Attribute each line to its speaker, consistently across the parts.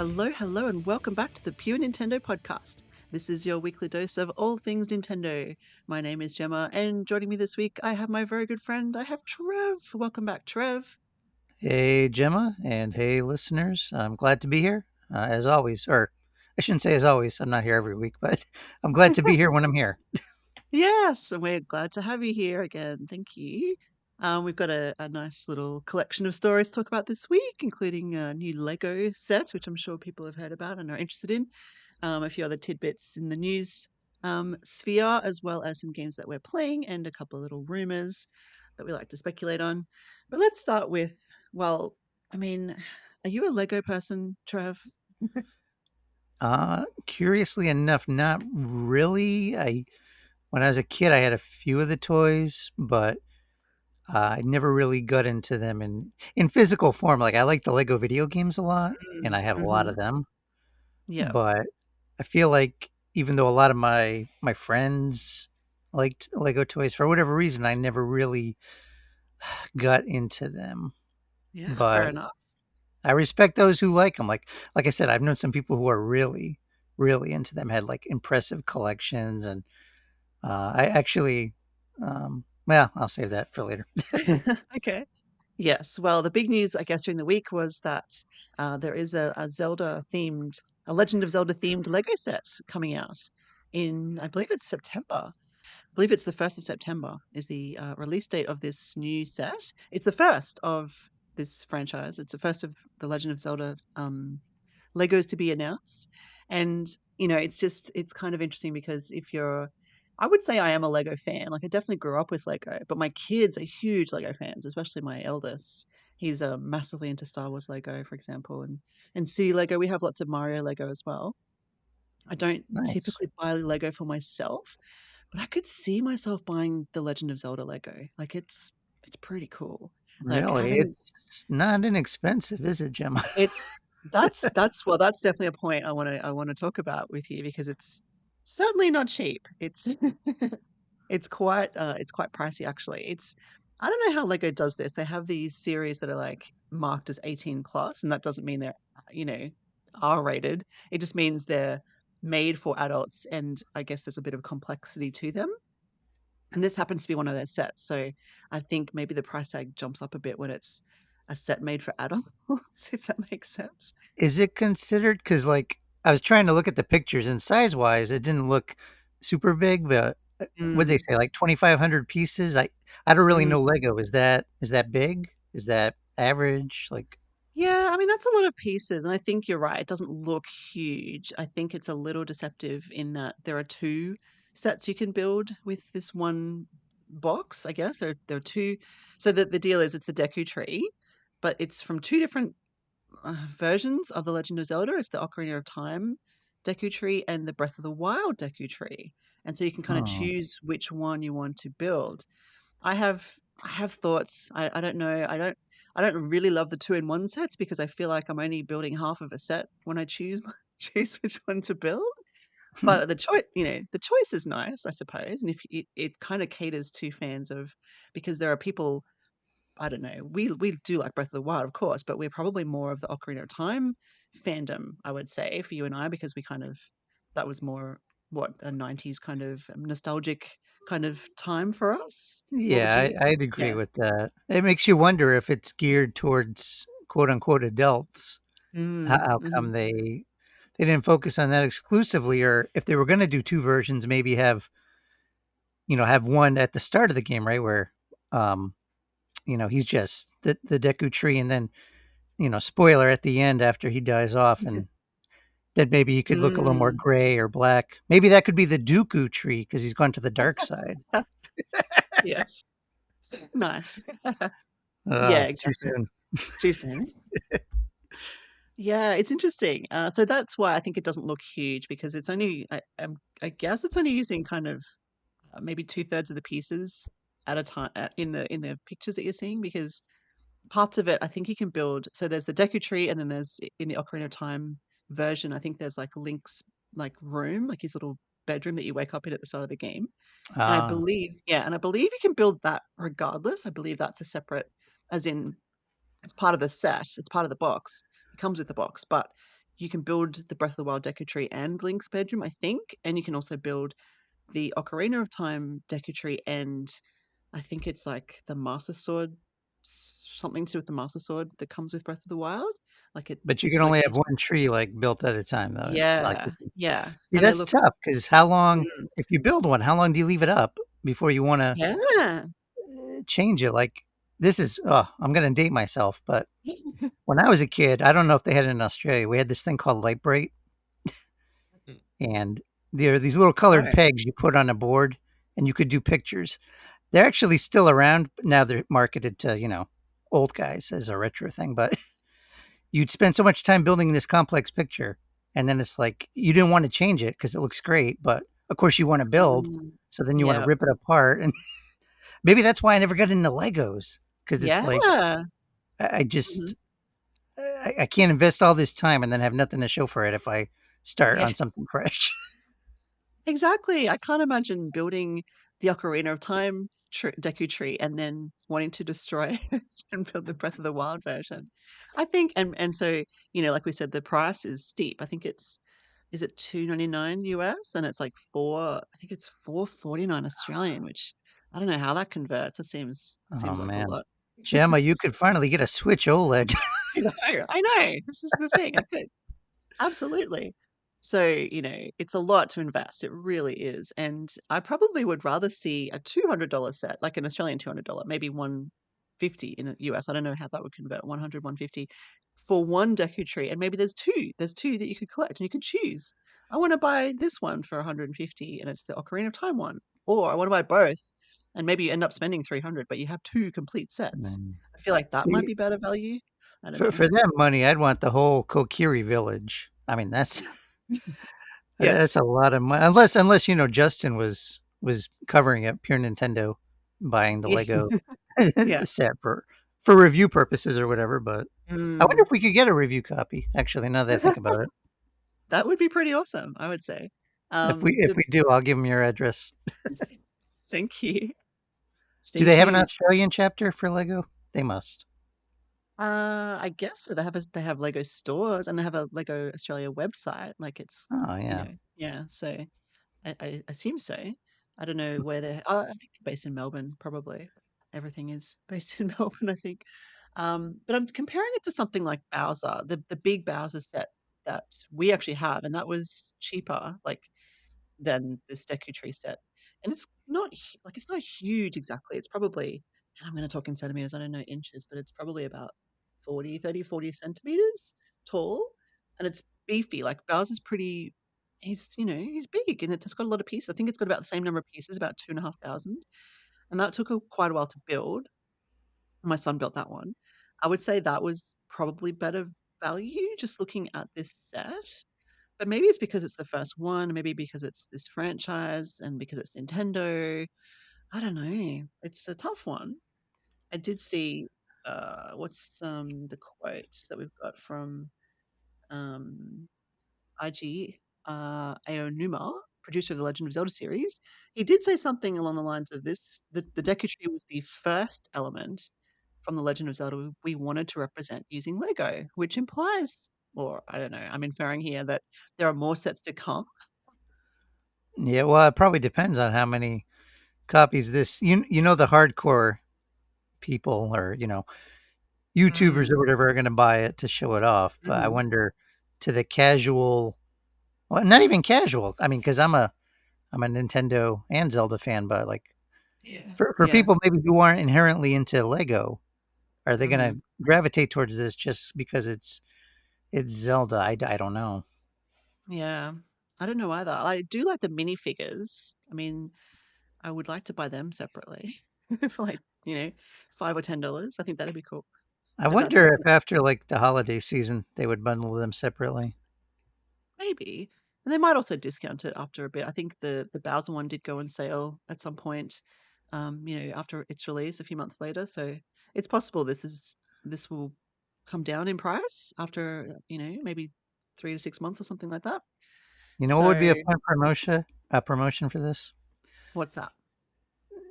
Speaker 1: Hello, hello, and welcome back to the Pure Nintendo podcast. This is your weekly dose of all things Nintendo. My name is Gemma, and joining me this week, I have my very good friend, I have Trev. Welcome back, Trev.
Speaker 2: Hey, Gemma, and hey, listeners. I'm glad to be here, as always. Or I shouldn't say as always. I'm not here every week, but I'm glad to be here when I'm here.
Speaker 1: Yes, and we're glad to have you here again. Thank you. We've got a nice little collection of stories to talk about this week, including a new Lego set, which I'm sure people have heard about and are interested in. A few other tidbits in the news sphere, as well as some games that we're playing and a couple of little rumors that we like to speculate on. But let's start with, well, I mean, are you a Lego person, Trev?
Speaker 2: Curiously enough, not really. When I was a kid, I had a few of the toys, but I never really got into them in physical form. Like I like the Lego video games a lot, and I have a lot
Speaker 1: Mm-hmm.
Speaker 2: of them.
Speaker 1: Yeah.
Speaker 2: But I feel like even though a lot of my friends liked Lego toys, for whatever reason, I never really got into them.
Speaker 1: Yeah, fair
Speaker 2: But
Speaker 1: enough.
Speaker 2: I respect those who like them. Like I said, I've known some people who are really, really into them, had like impressive collections, and I actually, well, I'll save that for later.
Speaker 1: Okay. Yes. Well, the big news, I guess, during the week was that there is a Zelda themed, a Legend of Zelda themed Lego set coming out in, I believe it's September. I believe it's the 1st of September is the release date of this new set. It's the first of this franchise. It's the first of the Legend of Zelda Legos to be announced. And, it's kind of interesting because I would say I am a Lego fan. Like, I definitely grew up with Lego, but my kids are huge Lego fans, especially my eldest. He's massively into Star Wars Lego, for example, and City Lego. We have lots of Mario Lego as well. I don't
Speaker 2: Nice.
Speaker 1: typically buy Lego for myself, but I could see myself buying the Legend of Zelda Lego. Like, it's pretty cool. Like,
Speaker 2: Really,
Speaker 1: having
Speaker 2: it's not inexpensive, is it, Gemma?
Speaker 1: it's that's definitely a point I wanna talk about with you because it's certainly not cheap. It's it's quite pricey, actually. I don't know how Lego does this. They have these series that are, like, marked as 18 plus, and that doesn't mean they're, you know, R-rated. It just means they're made for adults, and I guess there's a bit of complexity to them. And this happens to be one of their sets, so I think maybe the price tag jumps up a bit when it's a set made for adults, if that makes sense.
Speaker 2: Is it considered? Because like I was trying to look at the pictures, and size wise, it didn't look super big, but what they
Speaker 1: Mm,
Speaker 2: say, like 2,500 pieces. I don't really
Speaker 1: mm.
Speaker 2: know Lego. Is that big? Is that average? Like,
Speaker 1: Yeah, I mean, that's a lot of pieces, and I think you're right, it doesn't look huge. I think it's a little deceptive in that there are 2 sets you can build with this one box, I guess. There are 2. So the deal is it's the Deku Tree, but it's from 2 different versions of The Legend of Zelda. It's the Ocarina of Time Deku Tree and the Breath of the Wild Deku Tree, and so you can kinda
Speaker 2: oh.
Speaker 1: choose which one you want to build. I have I have thoughts. I don't know. I don't really love the two-in-one sets because I feel like I'm only building half of a set when I choose choose which one to build. But the choice is nice, I suppose, and if it kind of caters to fans of because there are people, I don't know, we do like Breath of the Wild, of course, but we're probably more of the Ocarina of Time fandom, I would say, for you and I, because we kind of that was more what a 90s kind of nostalgic kind of time for us. What would
Speaker 2: Yeah,
Speaker 1: you
Speaker 2: I'd agree
Speaker 1: Yeah.
Speaker 2: with that. It makes you wonder if it's geared towards quote unquote adults. How come
Speaker 1: Mhm.
Speaker 2: they didn't focus on that exclusively, or if they were going to do two versions, maybe have one at the start of the game, right, where um, he's just the Deku Tree, and then spoiler at the end after he dies off, and then maybe he could look a little more
Speaker 1: Mm.
Speaker 2: gray or black. Maybe that could be the Dooku tree because he's gone to the dark side.
Speaker 1: Yes. Nice. Yeah,
Speaker 2: Too
Speaker 1: exactly.
Speaker 2: soon.
Speaker 1: Too soon? Yeah, it's interesting. So that's why I think it doesn't look huge because it's only I guess it's only using kind of maybe 2/3 of the pieces at a time in the pictures that you're seeing because parts of it I think you can build. So there's the Deku Tree and then there's in the Ocarina of Time version, I think there's like Link's like room, like his little bedroom that you wake up in at the start of the game. And
Speaker 2: Ah,
Speaker 1: I believe you can build that regardless. I believe that's a separate, as in it's part of the set, it's part of the box. It comes with the box, but you can build the Breath of the Wild Deku Tree and Link's bedroom, I think, and you can also build the Ocarina of Time Deku Tree and I think it's like the Master Sword, something to do with the Master Sword that comes with Breath of the Wild. Like
Speaker 2: But you can
Speaker 1: it's
Speaker 2: only have
Speaker 1: located.
Speaker 2: one tree, like, built at a time, though. It's like
Speaker 1: Yeah, yeah,
Speaker 2: see,
Speaker 1: and they
Speaker 2: that's
Speaker 1: look.
Speaker 2: tough because how long
Speaker 1: Mm,
Speaker 2: if you build one, how long do you leave it up before you wanna,
Speaker 1: yeah.
Speaker 2: change it? Like, this is I'm gonna date myself, but when I was a kid, I don't know if they had it in Australia, we had this thing called Light Bright, and there are these little colored
Speaker 1: Oh,
Speaker 2: pegs you put on a board, and you could do pictures. They're actually still around, but now they're marketed to, old guys as a retro thing, but you'd spend so much time building this complex picture, and then it's like you didn't wanna change it because it looks great, but, of course, you wanna build,
Speaker 1: mm,
Speaker 2: so then you wanna
Speaker 1: yeah,
Speaker 2: rip it apart, and maybe that's why I never got into Legos because it's like,
Speaker 1: yeah.
Speaker 2: I
Speaker 1: Mhm.
Speaker 2: just I can't invest all this time and then have nothing to show for it if I start
Speaker 1: Yeah.
Speaker 2: on something fresh.
Speaker 1: Exactly. I can't imagine building the Ocarina of Time Deku Tree and then wanting to destroy it and build the Breath of the Wild version. I think, and so like we said, the price is steep. I think it's is it 2.99 US and it's like I think it's 4.49 Australian, which I don't know how that converts. It
Speaker 2: Oh,
Speaker 1: seems like a
Speaker 2: man.
Speaker 1: lot.
Speaker 2: Gemma, you could finally get a Switch OLED.
Speaker 1: I know. This is the thing. I could. Absolutely. So, it's a lot to invest. It really is. And I probably would rather see a $200 set, like an Australian $200, maybe 150 in the US. I don't know how that would convert, 100, 150 for one deku tree. And maybe there's two. There's two that you could collect and you could choose. I want to buy this one for 150 and it's the Ocarina of Time one. Or I want to buy both and maybe you end up spending 300, but you have two complete sets.
Speaker 2: Man.
Speaker 1: I feel like that might
Speaker 2: See,
Speaker 1: be better value. I don't
Speaker 2: for
Speaker 1: know.
Speaker 2: for that money, I'd want the whole Kokiri village. I mean, that's that's
Speaker 1: Yes.
Speaker 2: a lot of money unless, Justin was covering it, pure Nintendo, buying the Lego
Speaker 1: Yeah.
Speaker 2: set for review purposes or whatever, but I wonder
Speaker 1: Mm.
Speaker 2: if we could get a review copy, actually, now that I think about it.
Speaker 1: That would be pretty awesome, I would say.
Speaker 2: If we if
Speaker 1: The
Speaker 2: we do, I'll give give them your address.
Speaker 1: Thank you.
Speaker 2: Do
Speaker 1: Stay
Speaker 2: they have an
Speaker 1: tuned.
Speaker 2: Australian chapter for Lego? They must.
Speaker 1: I guess so. They have Lego stores and they have a Lego Australia website. Like it's,
Speaker 2: Oh, yeah.
Speaker 1: yeah. So I assume so. I don't know where they're. I think they're based in Melbourne, probably. Everything is based in Melbourne, I think. But I'm comparing it to something like Bowser, the big Bowser set that we actually have, and that was cheaper. Like than this Deku Tree set. And it's not it's not huge exactly. It's probably, and I'm going to talk in centimeters. I don't know inches, but it's probably about 40 centimeters tall, and it's beefy. Like Bowser's pretty. He's big, and it's got a lot of pieces. I think it's got about the same number of pieces, about 2,500, and that took quite a while to build. My son built that one. I would say that was probably better value just looking at this set. But maybe it's because it's the first one, maybe because it's this franchise and because it's Nintendo. I don't know. It's a tough one. I did see what's the quote that we've got from um IG Aonuma, producer of the Legend of Zelda series. He did say something along the lines of this the Deku Tree was the first element from the Legend of Zelda we wanted to represent using Lego, which implies, or I don't know, I'm inferring here that there are more sets to come.
Speaker 2: Yeah, well, it probably depends on how many copies this the hardcore people or, YouTubers
Speaker 1: Mm,
Speaker 2: or whatever are gonna buy it to show it off, but I
Speaker 1: mhm.
Speaker 2: wonder to the casual well, not even casual, I mean, because 'cause I'm a Nintendo and Zelda fan, but, like,
Speaker 1: Yeah.
Speaker 2: for
Speaker 1: Yeah.
Speaker 2: people maybe who aren't inherently into Lego, are they gonna
Speaker 1: Mhm.
Speaker 2: gravitate towards this just because it's Zelda? I don't know.
Speaker 1: Yeah. I don't know either. I do like the minifigures. I mean, I would like to buy them separately for like, 5 or $10. I think that'd be cool.
Speaker 2: I
Speaker 1: But that's
Speaker 2: wonder if after, like, the holiday season, they would bundle them separately.
Speaker 1: maybe. And they might also discount it after a bit. I think the Bowser one did go on sale at some point, after its release a few months later. So it's possible this will come down in price after, maybe 3 to 6 months or something like that.
Speaker 2: You know what would be
Speaker 1: So
Speaker 2: a fun promotion for this?
Speaker 1: what's that?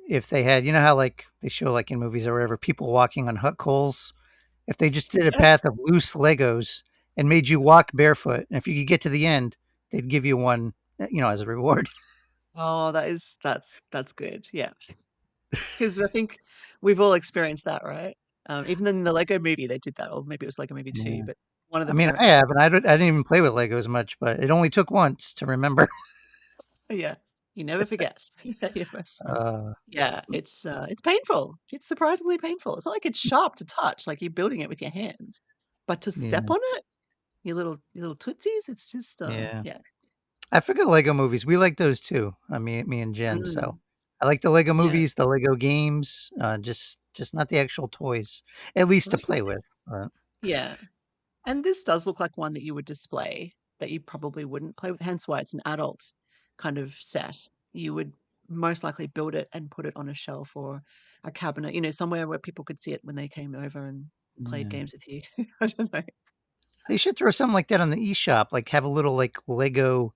Speaker 2: If they had how, like, they show, like, in movies or whatever, people walking on hot coals, if they just did a path
Speaker 1: Yes.
Speaker 2: of loose Legos and made you walk barefoot. And if you could get to the end, they'd give you one, as a reward.
Speaker 1: Oh, that's good. Yeah, because I think we've all experienced that, right? Even in the Lego Movie, they did that, or maybe it was Lego Movie 2,
Speaker 2: Yeah.
Speaker 1: but one of
Speaker 2: I
Speaker 1: the
Speaker 2: mean, I
Speaker 1: parents.
Speaker 2: have, and I didn't even play with Legos much, but it only took once to remember.
Speaker 1: Yeah, you never forget your first time.
Speaker 2: Uh,
Speaker 1: Yeah, it's painful. It's surprisingly painful. It's not like it's sharp to touch, like you're building it with your hands, but to step
Speaker 2: yeah,
Speaker 1: on it, your little tootsies, it's just,
Speaker 2: yeah.
Speaker 1: yeah.
Speaker 2: I forget Lego movies. We like those too. Me and Jen. So
Speaker 1: Mm,
Speaker 2: I like the Lego
Speaker 1: yeah,
Speaker 2: movies, the Lego games. Just not the actual toys, at least to
Speaker 1: right?
Speaker 2: play with.
Speaker 1: Yeah. And this does look like one that you would display that you probably wouldn't play with, hence why it's an adult kind of set. You would most likely build it and put it on a shelf or a cabinet, somewhere where people could see it when they came over and played
Speaker 2: Yeah.
Speaker 1: games with you. I don't know.
Speaker 2: They should throw something like that on the eShop, like have a little like Lego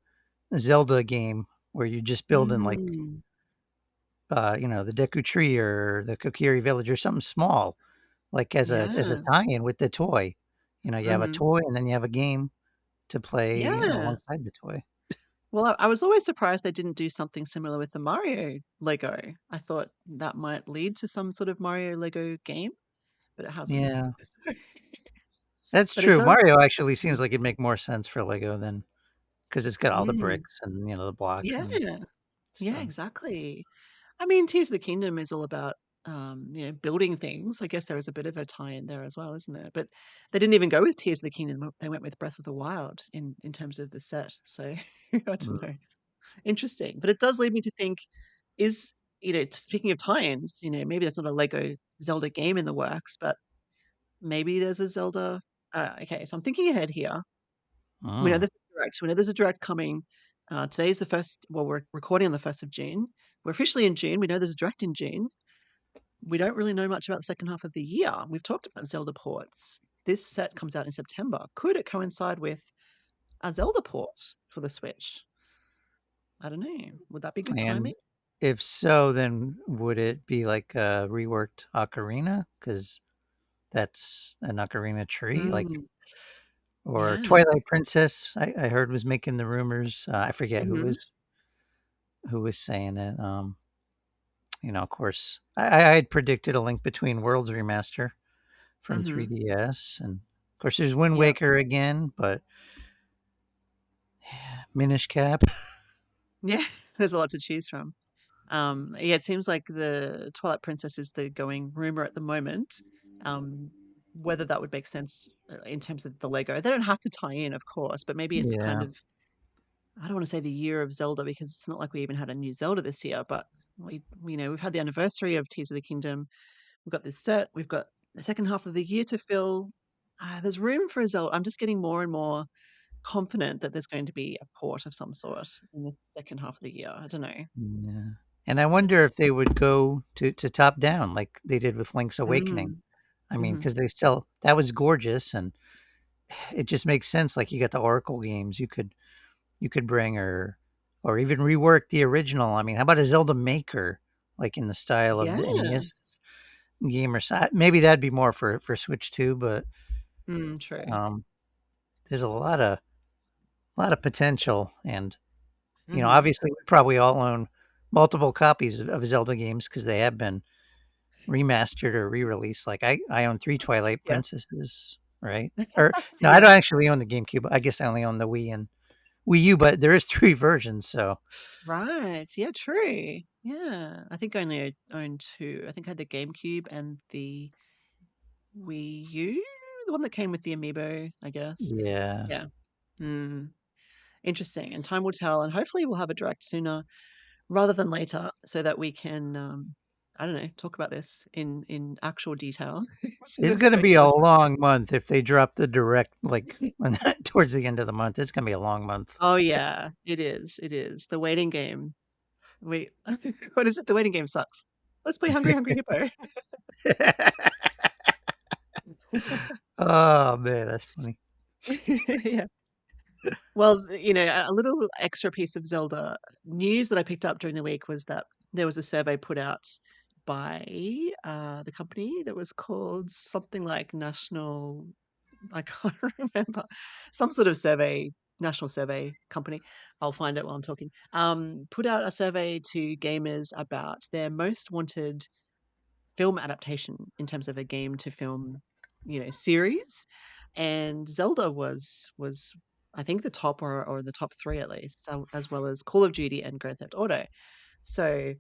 Speaker 2: Zelda game where you just build in like
Speaker 1: Mm,
Speaker 2: the Deku Tree or the Kokiri Village or something small, like as a
Speaker 1: yeah.
Speaker 2: tie-in with the toy. You have a
Speaker 1: Mhm.
Speaker 2: toy and then you have a game to play
Speaker 1: Yeah.
Speaker 2: alongside the toy.
Speaker 1: Well, I was always surprised they didn't do something similar with the Mario Lego. I thought that might lead to some sort of Mario Lego game, but it hasn't.
Speaker 2: Yeah, that's
Speaker 1: But it
Speaker 2: true.
Speaker 1: does.
Speaker 2: Mario actually seems
Speaker 1: Mm.
Speaker 2: like it'd make more sense for Lego than because it's got all the
Speaker 1: Mm.
Speaker 2: bricks and the blocks and
Speaker 1: Yeah. Yeah,
Speaker 2: stuff.
Speaker 1: exactly. I mean, Tears of the Kingdom is all about, building things. I guess there is a bit of a tie in there as well, isn't there? But they didn't even go with Tears of the Kingdom. They went with Breath of the Wild in terms of the set. So I
Speaker 2: Mm,
Speaker 1: don't know. Interesting. But it does lead me to think, is speaking of tie-ins, maybe there's not a Lego Zelda game in the works, but maybe there's a Zelda. Okay, so I'm thinking ahead here. We know
Speaker 2: mm.
Speaker 1: there's a direct. We know there's a direct coming. Today is the first. Well, we're recording on the 1st of June. We're officially in June. We know there's a direct in June. We don't really know much about the second half of the year. We've talked about Zelda ports. This set comes out in September. Could it coincide with a Zelda port for the Switch? I don't know. Would that be good
Speaker 2: And
Speaker 1: timing?
Speaker 2: if so, then would it be like a reworked ocarina? Because that's an ocarina tree, like
Speaker 1: Mm,
Speaker 2: or
Speaker 1: yeah.
Speaker 2: Twilight Princess. I heard was making the rumors. I forget
Speaker 1: Mhm,
Speaker 2: who was saying it. Of course, I had predicted a Link Between Worlds remaster from
Speaker 1: mhm.
Speaker 2: 3DS, and of course, there's Wind
Speaker 1: Yep.
Speaker 2: Waker again, but Minish Cap.
Speaker 1: Yeah, there's a lot to choose from. Yeah, it seems like the Twilight Princess is the going rumor at the moment. Whether that would make sense in terms of the Lego. They don't have to tie in, of course, but maybe it's kind
Speaker 2: Yeah,
Speaker 1: of, I don't want to say the year of Zelda because it's not like we even had a new Zelda this year, but we've had the anniversary of Tears of the Kingdom. We've got this set. We've got the second half of the year to fill. There's room for a Zelda. I'm just getting more and more confident that there's going to be a port of some sort in the second half of the year. I don't know.
Speaker 2: yeah. And I wonder if they would go to top down like they did with Link's Awakening.
Speaker 1: Mm,
Speaker 2: I mean,
Speaker 1: mhm.
Speaker 2: because they still that was gorgeous, and it just makes sense. Like you got the Oracle games, you could bring or even rework the original. I mean, how about a Zelda Maker, like in the style of the
Speaker 1: Yeah.
Speaker 2: NES game or maybe that'd be more for Switch too, but
Speaker 1: True.
Speaker 2: um, there's a lot of potential, and
Speaker 1: Mhm.
Speaker 2: obviously we probably all own multiple copies of Zelda games because they have been remastered or re-released. Like I own 3 Twilight
Speaker 1: Yeah.
Speaker 2: Princesses, right? Or no, I
Speaker 1: Yeah.
Speaker 2: don't actually own the GameCube. I guess I only own the Wii and Wii U, but there is 3 versions, so
Speaker 1: Right. Yeah, true. Yeah. I think I only own 2. I think I had the GameCube and the Wii U, the one that came with the amiibo, I guess.
Speaker 2: yeah.
Speaker 1: Yeah. Mm. Interesting. And time will tell, and hopefully we'll have a direct sooner rather than later so that we can, I don't know, talk about this in actual detail. Instead
Speaker 2: It's
Speaker 1: of
Speaker 2: gonna be a
Speaker 1: speculating.
Speaker 2: long month if they drop the direct, like, towards the end of the month. It's gonna be a long month.
Speaker 1: Oh, yeah. It is. It is. The waiting game. Wait, what is it? The waiting game sucks. Let's play Hungry Hungry Hippo.
Speaker 2: Oh, man, that's funny.
Speaker 1: Yeah. Well, a little extra piece of Zelda news that I picked up during the week was that there was a survey put out by the company that was called something like National. I can't remember. Some sort of survey, national survey company, I'll find it while I'm talking, put out a survey to gamers about their most wanted film adaptation in terms of a game to film, series, and Zelda was I think the top or the top 3 at least, as well as Call of Duty and Grand Theft Auto. So,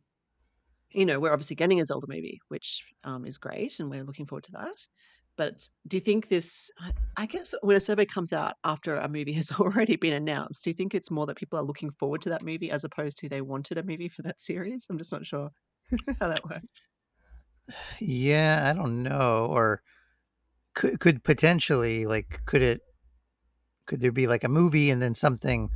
Speaker 1: we're obviously getting a Zelda movie, which, is great, and we're looking forward to that. But do you think I guess when a survey comes out after a movie has already been announced, do you think it's more that people are looking forward to that movie as opposed to they wanted a movie for that series? I'm just not sure how that works.
Speaker 2: Yeah, I don't know, or could potentially, like, could there be, like, a movie and then something,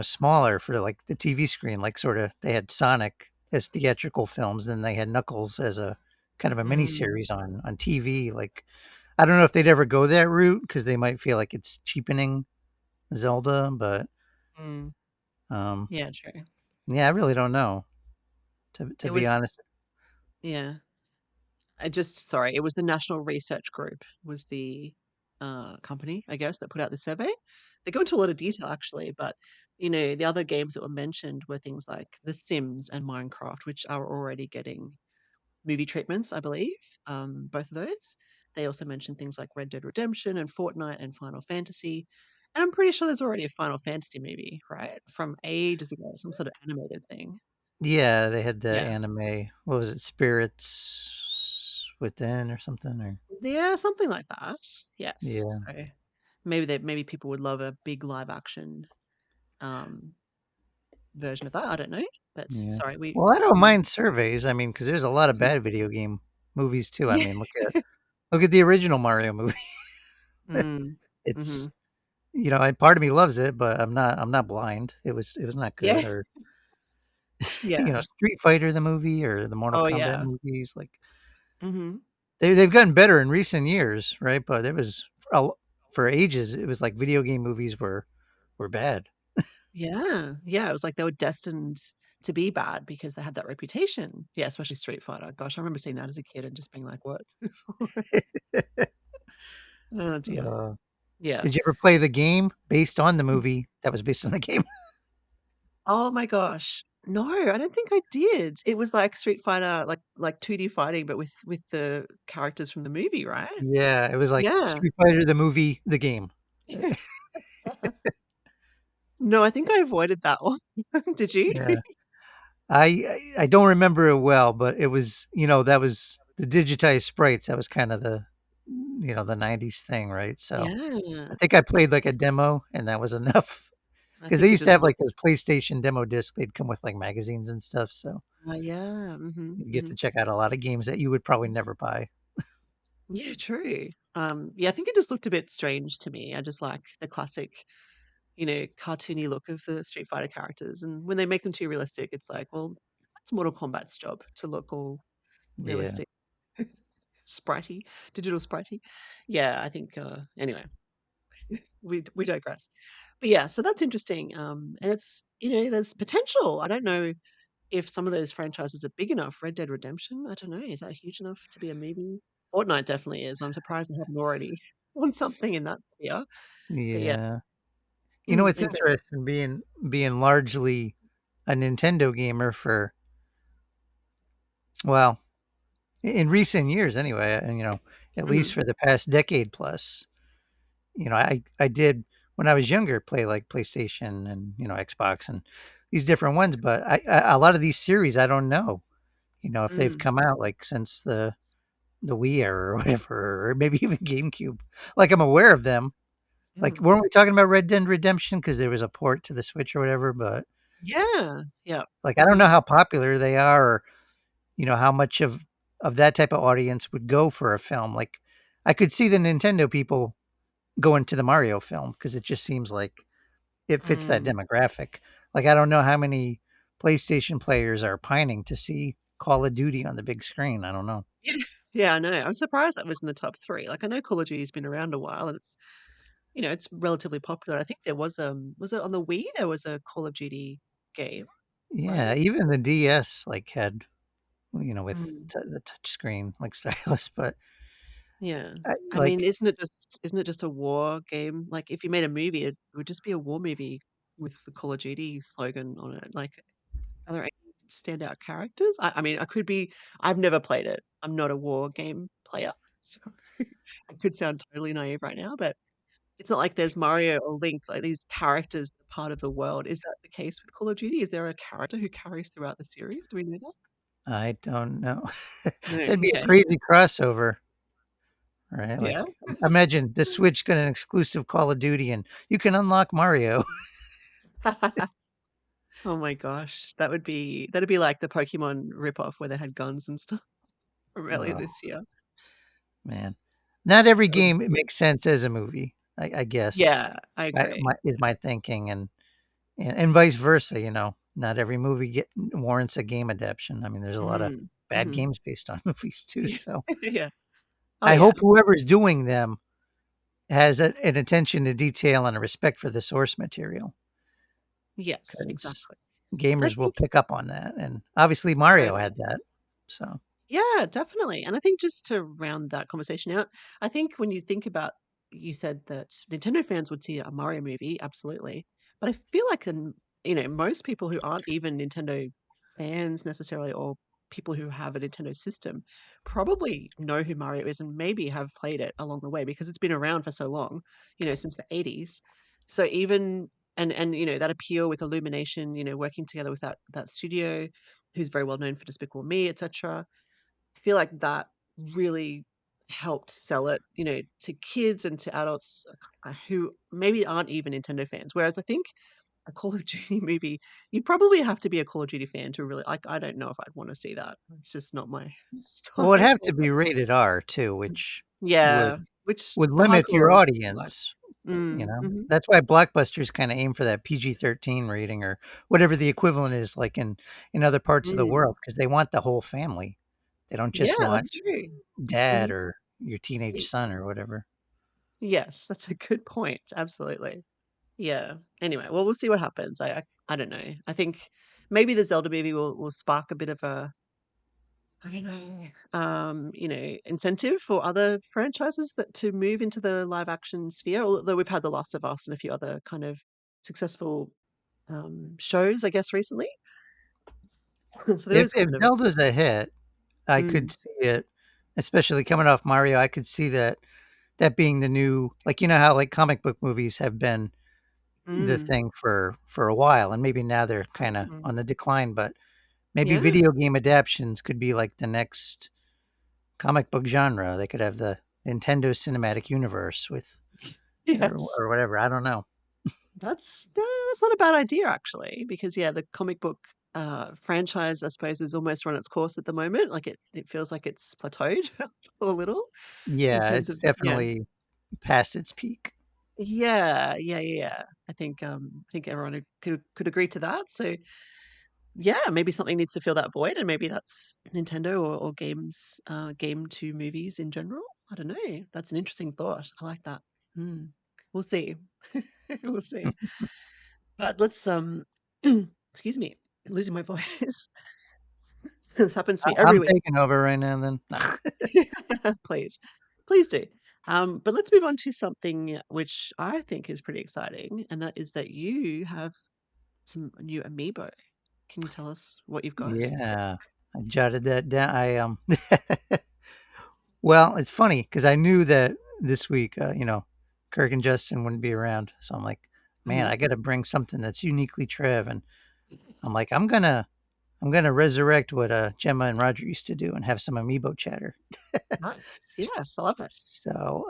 Speaker 2: smaller for, like, the TV screen, like, sorta they had Sonic as theatrical films, then they had Knuckles as a kind of a mini
Speaker 1: Mm,
Speaker 2: series on TV, like, I don't know if they'd ever go that route because they might feel like it's cheapening Zelda, but,
Speaker 1: mm,
Speaker 2: um,
Speaker 1: yeah, true.
Speaker 2: yeah, I really don't know, to
Speaker 1: It
Speaker 2: be
Speaker 1: was
Speaker 2: honest.
Speaker 1: yeah. It was the National Research Group was the, company, I guess, that put out the survey. They go into a lot of detail actually, but, the other games that were mentioned were things like The Sims and Minecraft, which are already getting movie treatments, I believe, both of those. They also mentioned things like Red Dead Redemption and Fortnite and Final Fantasy, and I'm pretty sure there's already a Final Fantasy movie, right? From ages ago, some sort of animated thing.
Speaker 2: Yeah, they had the
Speaker 1: Yeah.
Speaker 2: anime, what was it, Spirits Within or something, or
Speaker 1: Yeah, something like that. Yes.
Speaker 2: yeah,
Speaker 1: So maybe people would love a big live action, um, version of that, I don't know. But
Speaker 2: yeah.
Speaker 1: sorry,
Speaker 2: Well, I don't mind surveys, I mean, because there's a lot of
Speaker 1: Mhm.
Speaker 2: bad video game movies too, I
Speaker 1: Yeah.
Speaker 2: mean, look at the original Mario movie.
Speaker 1: Mm.
Speaker 2: It's
Speaker 1: Mhm.
Speaker 2: and part of me loves it, but I'm not blind. It was not good,
Speaker 1: Yeah.
Speaker 2: or,
Speaker 1: Yeah.
Speaker 2: Street Fighter, the movie, or the Mortal
Speaker 1: Oh,
Speaker 2: Kombat
Speaker 1: yeah.
Speaker 2: movies, like,
Speaker 1: Mhm.
Speaker 2: they've gotten better in recent years, right? But there was for ages, it was like video game movies were bad.
Speaker 1: Yeah. Yeah, it was like they were destined to be bad because they had that reputation. Yeah, especially Street Fighter. Gosh, I remember seeing that as a kid and just being like, "What?" Oh, dear.
Speaker 2: Uh,
Speaker 1: Yeah.
Speaker 2: did you ever play the game based on the movie that was based on the game?
Speaker 1: Oh my gosh. No, I don't think I did. It was like Street Fighter, like 2D fighting, but with the characters from the movie, right?
Speaker 2: Yeah, it was like
Speaker 1: Yeah.
Speaker 2: Street Fighter, the movie, the game.
Speaker 1: No, I think I avoided that one. Did you?
Speaker 2: Yeah. I don't remember it well, but it was, that was the digitized sprites. That was kind of the 90s thing, right? So I
Speaker 1: Yeah.
Speaker 2: think I played like a demo and that was enough
Speaker 1: I
Speaker 2: because they
Speaker 1: think it
Speaker 2: used to
Speaker 1: just
Speaker 2: have like
Speaker 1: looked
Speaker 2: those PlayStation demo discs. They'd come with like magazines and stuff. So
Speaker 1: yeah,
Speaker 2: you get to
Speaker 1: mhm.
Speaker 2: check out a lot of games that you would probably never buy.
Speaker 1: Yeah, true. Yeah, I think it just looked a bit strange to me. I just like the classic, cartoony look of the Street Fighter characters, and when they make them too realistic, it's like, well, that's Mortal Kombat's job to look all
Speaker 2: Yeah.
Speaker 1: realistic. Spritey, digital spritey. Yeah, I think, anyway, we digress. But yeah, so that's interesting, and it's there's potential. I don't know if some of those franchises are big enough. Red Dead Redemption, I don't know, is that huge enough to be a movie? Fortnite definitely is. I'm surprised they haven't already done something in that sphere. But yeah,
Speaker 2: Yeah. It's
Speaker 1: and
Speaker 2: interesting being largely a Nintendo gamer for, well, in recent years anyway, and at least
Speaker 1: mhm,
Speaker 2: for the past decade plus. I did when I was younger play like PlayStation and Xbox and these different ones, but a lot of these series I don't know, if they've
Speaker 1: mm,
Speaker 2: come out like since the Wii era or whatever, or maybe even GameCube. Like I'm aware of them. Like
Speaker 1: mm,
Speaker 2: weren't we talking about Red Dead Redemption because there was a port to the Switch or whatever? But
Speaker 1: yeah, yeah,
Speaker 2: like I don't know
Speaker 1: mhm,
Speaker 2: how popular they are, or how much of that type of audience would go for a film. Like I could see the Nintendo people going to the Mario film because it just seems like it fits that
Speaker 1: mm.
Speaker 2: demographic. Like, I don't know how many PlayStation players are pining to see Call of Duty on the big screen. I don't know.
Speaker 1: Yeah, yeah, I know. I'm surprised that was in the top 3. Like, I know Call of Duty's been around a while, and it's relatively popular. I think there was it on the Wii? There was a Call of Duty game,
Speaker 2: Yeah,
Speaker 1: right?
Speaker 2: even the DS like had, with
Speaker 1: Mm,
Speaker 2: the touch screen like stylus, but
Speaker 1: Yeah. I mean,
Speaker 2: Like,
Speaker 1: isn't it just a war game? Like, if you made a movie, it would just be a war movie with the Call of Duty slogan on it. Like, are there any standout characters? I mean, I've never played it. I'm not a war game player, so I could sound totally naive right now, but it's not like there's Mario or Link, like these characters are part of the world. Is that the case with Call of Duty? Is there a character who carries throughout the series? Do we know that?
Speaker 2: I don't know.
Speaker 1: No,
Speaker 2: That'd be a
Speaker 1: okay.
Speaker 2: crazy crossover, right? Like,
Speaker 1: Yeah.
Speaker 2: imagine the Switch got an exclusive Call of Duty, and you can unlock Mario.
Speaker 1: Oh my gosh, that'd be like the Pokemon ripoff where they had guns and stuff from earlier
Speaker 2: Oh,
Speaker 1: this year.
Speaker 2: man. Not every
Speaker 1: That was
Speaker 2: game makes sense as a movie, I guess,
Speaker 1: yeah, I agree.
Speaker 2: is my thinking, and vice versa, not every movie warrants a game adaptation. I mean, there's a lot of
Speaker 1: Mm,
Speaker 2: bad
Speaker 1: mhm.
Speaker 2: games based on movies too, so
Speaker 1: Yeah. Oh,
Speaker 2: I
Speaker 1: yeah.
Speaker 2: hope whoever's doing them has an attention to detail and a respect for the source material,
Speaker 1: Yes,
Speaker 2: because
Speaker 1: exactly. And I
Speaker 2: gamers will
Speaker 1: think
Speaker 2: pick up on that, and obviously Mario
Speaker 1: totally.
Speaker 2: had that, so
Speaker 1: Yeah, definitely. And I think just to round that conversation out, I think when you think about you said that Nintendo fans would see a Mario movie, absolutely. But I feel like most people who aren't even Nintendo fans necessarily or people who have a Nintendo system probably know who Mario is and maybe have played it along the way because it's been around for so long, since the 80s. So even and that appeal with Illumination, working together with that studio who's very well known for Despicable Me, etc. I feel like that really helped sell it, to kids and to adults who maybe aren't even Nintendo fans. Whereas I think a Call of Duty movie, you probably have to be a Call of Duty fan to really like. I don't know if I'd want to see that. It's just not my
Speaker 2: well, it'd have
Speaker 1: style.
Speaker 2: to be rated R too, which would
Speaker 1: Yeah, which
Speaker 2: would
Speaker 1: the
Speaker 2: limit your
Speaker 1: hardcore like.
Speaker 2: audience,
Speaker 1: Mm-hmm.
Speaker 2: That's why blockbusters kinda aim for that PG-13 rating or whatever the equivalent is like in other parts of the
Speaker 1: Mm.
Speaker 2: world, because they want the whole family. They don't
Speaker 1: Yeah,
Speaker 2: just want
Speaker 1: that's true.
Speaker 2: dad
Speaker 1: Hmm.
Speaker 2: or your teenage son or whatever.
Speaker 1: Yes, that's a good point. Absolutely. Yeah. Anyway, well, we'll see what happens. I don't know. I think maybe the Zelda movie will spark a bit of a I don't know, incentive for other franchises that to move into the live action sphere. Although we've had The Last of Us and a few other kind of successful shows, I guess, recently. So there
Speaker 2: If
Speaker 1: is
Speaker 2: if
Speaker 1: kind of
Speaker 2: Zelda's a hit, I could
Speaker 1: mm,
Speaker 2: see it, especially coming off Mario, I could see that being the new, like, how, like, comic book movies have been the
Speaker 1: mm,
Speaker 2: thing for a while, and maybe now they're kinda
Speaker 1: mm,
Speaker 2: on the decline, but maybe
Speaker 1: yeah.
Speaker 2: video game adaptations could be like the next comic book genre. They could have the Nintendo Cinematic Universe with
Speaker 1: Yes.
Speaker 2: or whatever. I don't know.
Speaker 1: That's not a bad idea actually, because yeah, the comic book franchise, I suppose, has almost run its course at the moment. Like it feels like it's plateaued a little in
Speaker 2: Yeah,
Speaker 1: terms
Speaker 2: it's
Speaker 1: of yeah.
Speaker 2: definitely past its peak.
Speaker 1: Yeah, yeah, yeah, yeah. I think everyone could agree to that. So yeah, maybe something needs to fill that void, and maybe that's Nintendo or games, game to movies in general. I don't know. That's an interesting thought. I like that. Hmm. We'll see. We'll see. But let's excuse me, I'm losing my voice. This happens to me every
Speaker 2: I'm
Speaker 1: week.
Speaker 2: taking over right now then.
Speaker 1: Please, please do. But let's move on to something which I think is pretty exciting, and that is that you have some new amiibo. Can you tell us what you've got?
Speaker 2: Yeah, I jotted that down. Well, it's funny because I knew that this week, Kirk and Justin wouldn't be around. So I'm like, man,
Speaker 1: Mhm.
Speaker 2: I got to bring something that's uniquely Trev. And I'm like, I'm gonna resurrect what Gemma and Roger used to do and have some amiibo chatter.
Speaker 1: Nice. Yes, I love it.
Speaker 2: So,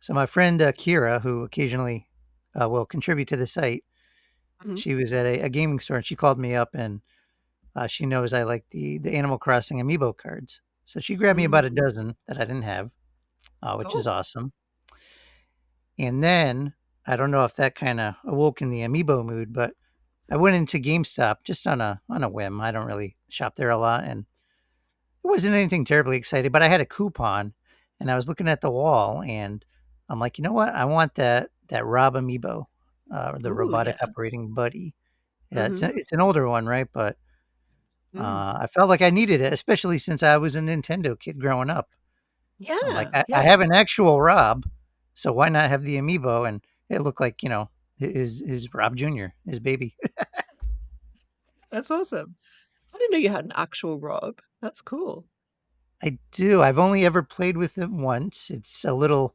Speaker 2: so my friend Kira, who occasionally will contribute to the site,
Speaker 1: Mhm.
Speaker 2: she was at a gaming store and she called me up, and she knows I like the Animal Crossing amiibo cards. So she grabbed me about a
Speaker 1: Mm.
Speaker 2: dozen that I didn't have, which is
Speaker 1: Cool.
Speaker 2: awesome. And then I don't know if that kind of awoke in the amiibo mood, but I went into GameStop just on a whim. I don't really shop there a lot, and it wasn't anything terribly exciting, but I had a coupon and I was looking at the wall and I'm like, you know what? I want that Rob amiibo, the
Speaker 1: Ooh,
Speaker 2: robotic
Speaker 1: yeah.
Speaker 2: operating buddy. Yeah,
Speaker 1: Mhm.
Speaker 2: it's an older one, right? But
Speaker 1: Mm.
Speaker 2: I felt like I needed it, especially since I was a Nintendo kid growing up. I'm like,
Speaker 1: Yeah,
Speaker 2: I
Speaker 1: yeah,
Speaker 2: have an actual Rob, so why not have the amiibo? And it looked like, his Rob Jr., his baby.
Speaker 1: that's awesome. I didn't know you had an actual Rob. That's cool.
Speaker 2: I do. I've only ever played with it once. It's a little,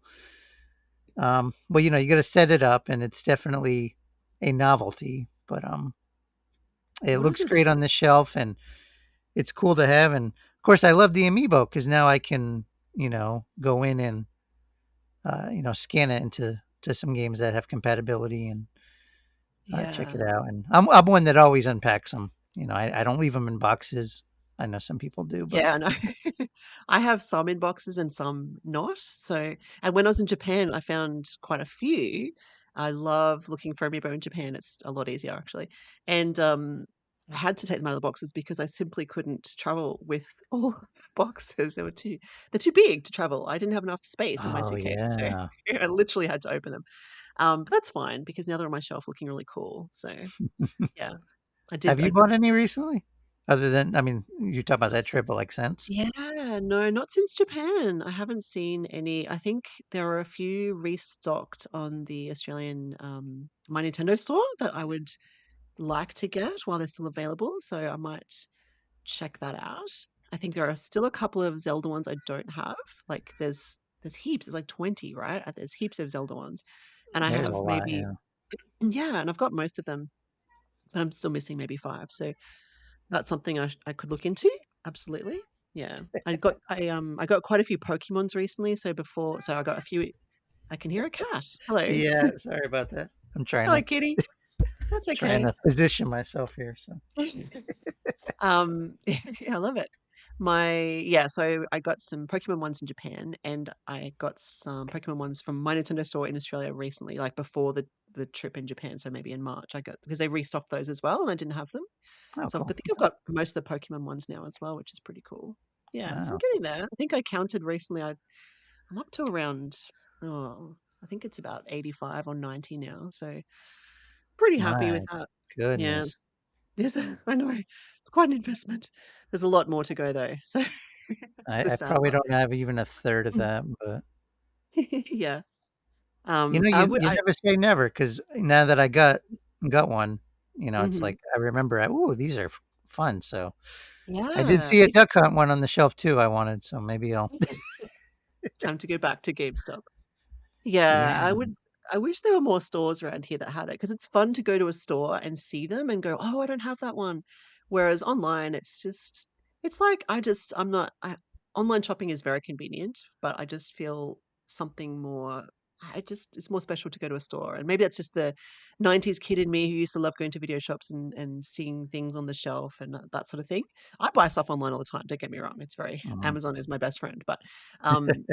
Speaker 2: well, you got to set it up, and it's definitely a novelty. But it
Speaker 1: What does
Speaker 2: looks
Speaker 1: it
Speaker 2: great
Speaker 1: do?
Speaker 2: on the shelf, and it's cool to have. And of course, I love the amiibo because now I can, go in and scan it to some games that have compatibility and check it
Speaker 1: Yeah.
Speaker 2: out. And I'm one that always unpacks them. I don't leave them in boxes. I know some people do, but
Speaker 1: Yeah, I know. I have some in boxes and some not. So, and when I was in Japan, I found quite a few. I love looking for amiibo in Japan. It's a lot easier actually. And I had to take them out of the boxes because I simply couldn't travel with all the boxes. They're too big to travel. I didn't have enough space in my
Speaker 2: oh
Speaker 1: suitcase. So
Speaker 2: yeah.
Speaker 1: I literally had to open them. But that's fine because now they're on my shelf looking really cool. So yeah, I
Speaker 2: Have
Speaker 1: did
Speaker 2: you bought any recently? Other than, I mean, you talk about that trip, but like since?
Speaker 1: Yeah, no, not since Japan. I haven't seen any. I think there are a few restocked on the Australian My Nintendo store that I would like to get while they're still available. So I might check that out. I think there are still a couple of Zelda ones I don't have. Like there's heaps. There's like 20, right? There's heaps of Zelda ones. And I
Speaker 2: There's a
Speaker 1: have
Speaker 2: lot,
Speaker 1: maybe
Speaker 2: yeah.
Speaker 1: yeah, and I've got most of them. But I'm still missing maybe five. So that's something I could look into, absolutely. Yeah. I got quite a few Pokemons recently, so I got a few I can hear a cat. Hello.
Speaker 2: Yeah, sorry about that. I'm trying
Speaker 1: Hello,
Speaker 2: to
Speaker 1: kitty. That's
Speaker 2: trying
Speaker 1: okay.
Speaker 2: to position myself here. So
Speaker 1: Yeah, I love it. Yeah, so I got some Pokemon ones in Japan, and I got some Pokemon ones from my Nintendo store in Australia recently, like before the trip in Japan, so maybe in March. I got because they restocked those as well, and I didn't have them.
Speaker 2: oh
Speaker 1: So I
Speaker 2: cool.
Speaker 1: think I've got most of the Pokemon ones now as well, which is pretty cool. Yeah, so I'm
Speaker 2: Wow.
Speaker 1: getting there. I think I counted recently. I'm up to around oh, I think it's about 85 or 90 now. So pretty happy with
Speaker 2: My
Speaker 1: that. Yeah,
Speaker 2: goodness.
Speaker 1: I know it's quite an investment. There's a lot more to go though. So that's the
Speaker 2: I
Speaker 1: sad
Speaker 2: probably
Speaker 1: part.
Speaker 2: don't have even a third of
Speaker 1: Mm.
Speaker 2: that, but
Speaker 1: Yeah. I
Speaker 2: you
Speaker 1: would.
Speaker 2: you
Speaker 1: I.
Speaker 2: never say never because now that I got one, it's
Speaker 1: Mhm.
Speaker 2: like I remember, oh, these are fun. So I did
Speaker 1: Yeah,
Speaker 2: see a
Speaker 1: me
Speaker 2: Duck Hunt one on the shelf too. I wanted, so maybe I'll.
Speaker 1: too. Time to go back to GameStop. Yeah,
Speaker 2: Yeah.
Speaker 1: I wish there were more stores around here that had it because it's fun to go to a store and see them and go, "Oh, I don't have that one." Whereas online, it's like I'm not online shopping is very convenient, but I just feel something more it's more special to go to a store. And maybe that's just the 90s kid in me who used to love going to video shops and seeing things on the shelf and that sort of thing. I buy stuff online all the time, don't get me wrong. It's very
Speaker 2: Mhm.
Speaker 1: Amazon is my best friend, um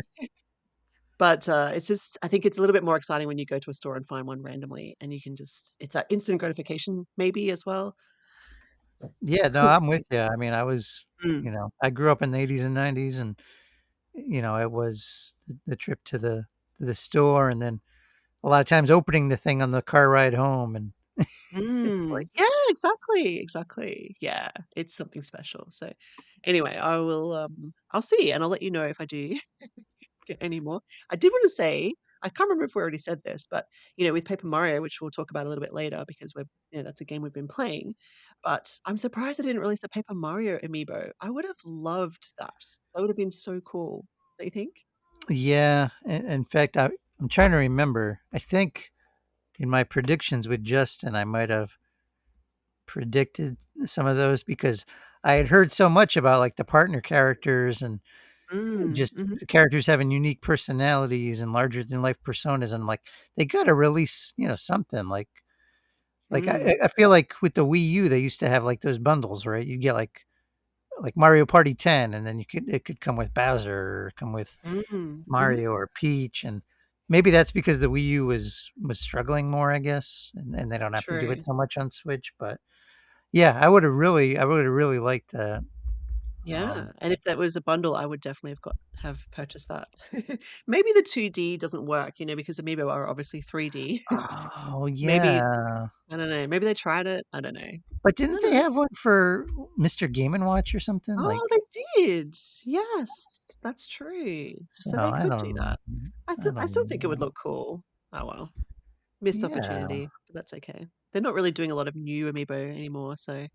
Speaker 1: it's just I think it's a little bit more exciting when you go to a store and find one randomly and you can just it's that instant gratification maybe as well.
Speaker 2: Yeah, no, I'm with you. I mean,
Speaker 1: Mm.
Speaker 2: I grew up in the 80s and 90s, and it was the trip to the store, and then a lot of times opening the thing on the car ride home, and it's like,
Speaker 1: Yeah, exactly, exactly. Yeah, it's something special. So anyway, I'll see and I'll let you know if I do get any more. I did want to say, I can't remember if we already said this, but with Paper Mario, which we'll talk about a little bit later because that's a game we've been playing. But I'm surprised I didn't release the Paper Mario amiibo. I would have loved that. That would have been so cool. Don't you think?
Speaker 2: yeah. In fact, I'm trying to remember. I think in my predictions with Justin, I might have predicted some of those because I had heard so much about like the partner characters and just
Speaker 1: Mhm.
Speaker 2: the characters having unique personalities and larger than life personas. And I'm like, they got to release, something like
Speaker 1: Mm.
Speaker 2: I feel like with the Wii U, they used to have like those bundles, right? You get like Mario Party 10, and then it could come with Bowser or come with
Speaker 1: Mm. Mhm.
Speaker 2: Mario or Peach, and maybe that's because the Wii U was struggling more, I guess, and they don't have to do it
Speaker 1: True.
Speaker 2: so much on Switch. But yeah, I would have really liked that. Um,
Speaker 1: Yeah, and if that was a bundle, I would definitely have purchased that. Maybe the 2D doesn't work, because Amiibo are obviously 3D.
Speaker 2: oh,
Speaker 1: Maybe
Speaker 2: yeah.
Speaker 1: I don't know, maybe they tried it, I don't know. I
Speaker 2: But didn't
Speaker 1: don't
Speaker 2: they
Speaker 1: know.
Speaker 2: have one for Mr. Game& and Watch or something? Like,
Speaker 1: Oh, they did! Yes, that's true.
Speaker 2: so
Speaker 1: So they
Speaker 2: I
Speaker 1: could do
Speaker 2: don't
Speaker 1: that.
Speaker 2: I
Speaker 1: I still
Speaker 2: don't
Speaker 1: think it would
Speaker 2: know.
Speaker 1: look cool. Oh, well. Missed
Speaker 2: Yeah.
Speaker 1: opportunity, but that's okay. They're not really doing a lot of new Amiibo anymore, so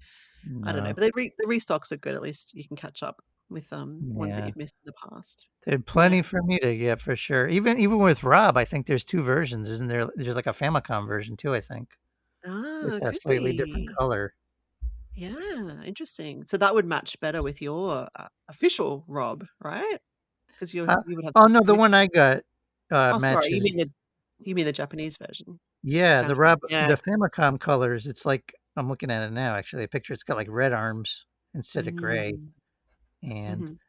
Speaker 1: I don't know,
Speaker 2: No.
Speaker 1: but the restocks are good, at least you can catch up with, ones that
Speaker 2: Yeah.
Speaker 1: you've missed in the past.
Speaker 2: There's
Speaker 1: Yeah.
Speaker 2: plenty for me to get for sure. Even with Rob, I think there's 2 versions, isn't there? There's like a Famicom version too, I think, with
Speaker 1: Ah,
Speaker 2: a
Speaker 1: could
Speaker 2: slightly different
Speaker 1: be.
Speaker 2: color.
Speaker 1: Yeah, interesting. So that would match better with your, official Rob, right? 'Cause
Speaker 2: Uh,
Speaker 1: you would have
Speaker 2: oh,
Speaker 1: the
Speaker 2: no, the one
Speaker 1: commission.
Speaker 2: I got,
Speaker 1: Oh, sorry,
Speaker 2: matches.
Speaker 1: you mean the Japanese version.
Speaker 2: Yeah,
Speaker 1: Found it. Yeah.
Speaker 2: The Famicom colors, it's like I'm looking at it now, actually, a picture, it's got, like, red arms instead of gray,
Speaker 1: Mm,
Speaker 2: and
Speaker 1: mhm.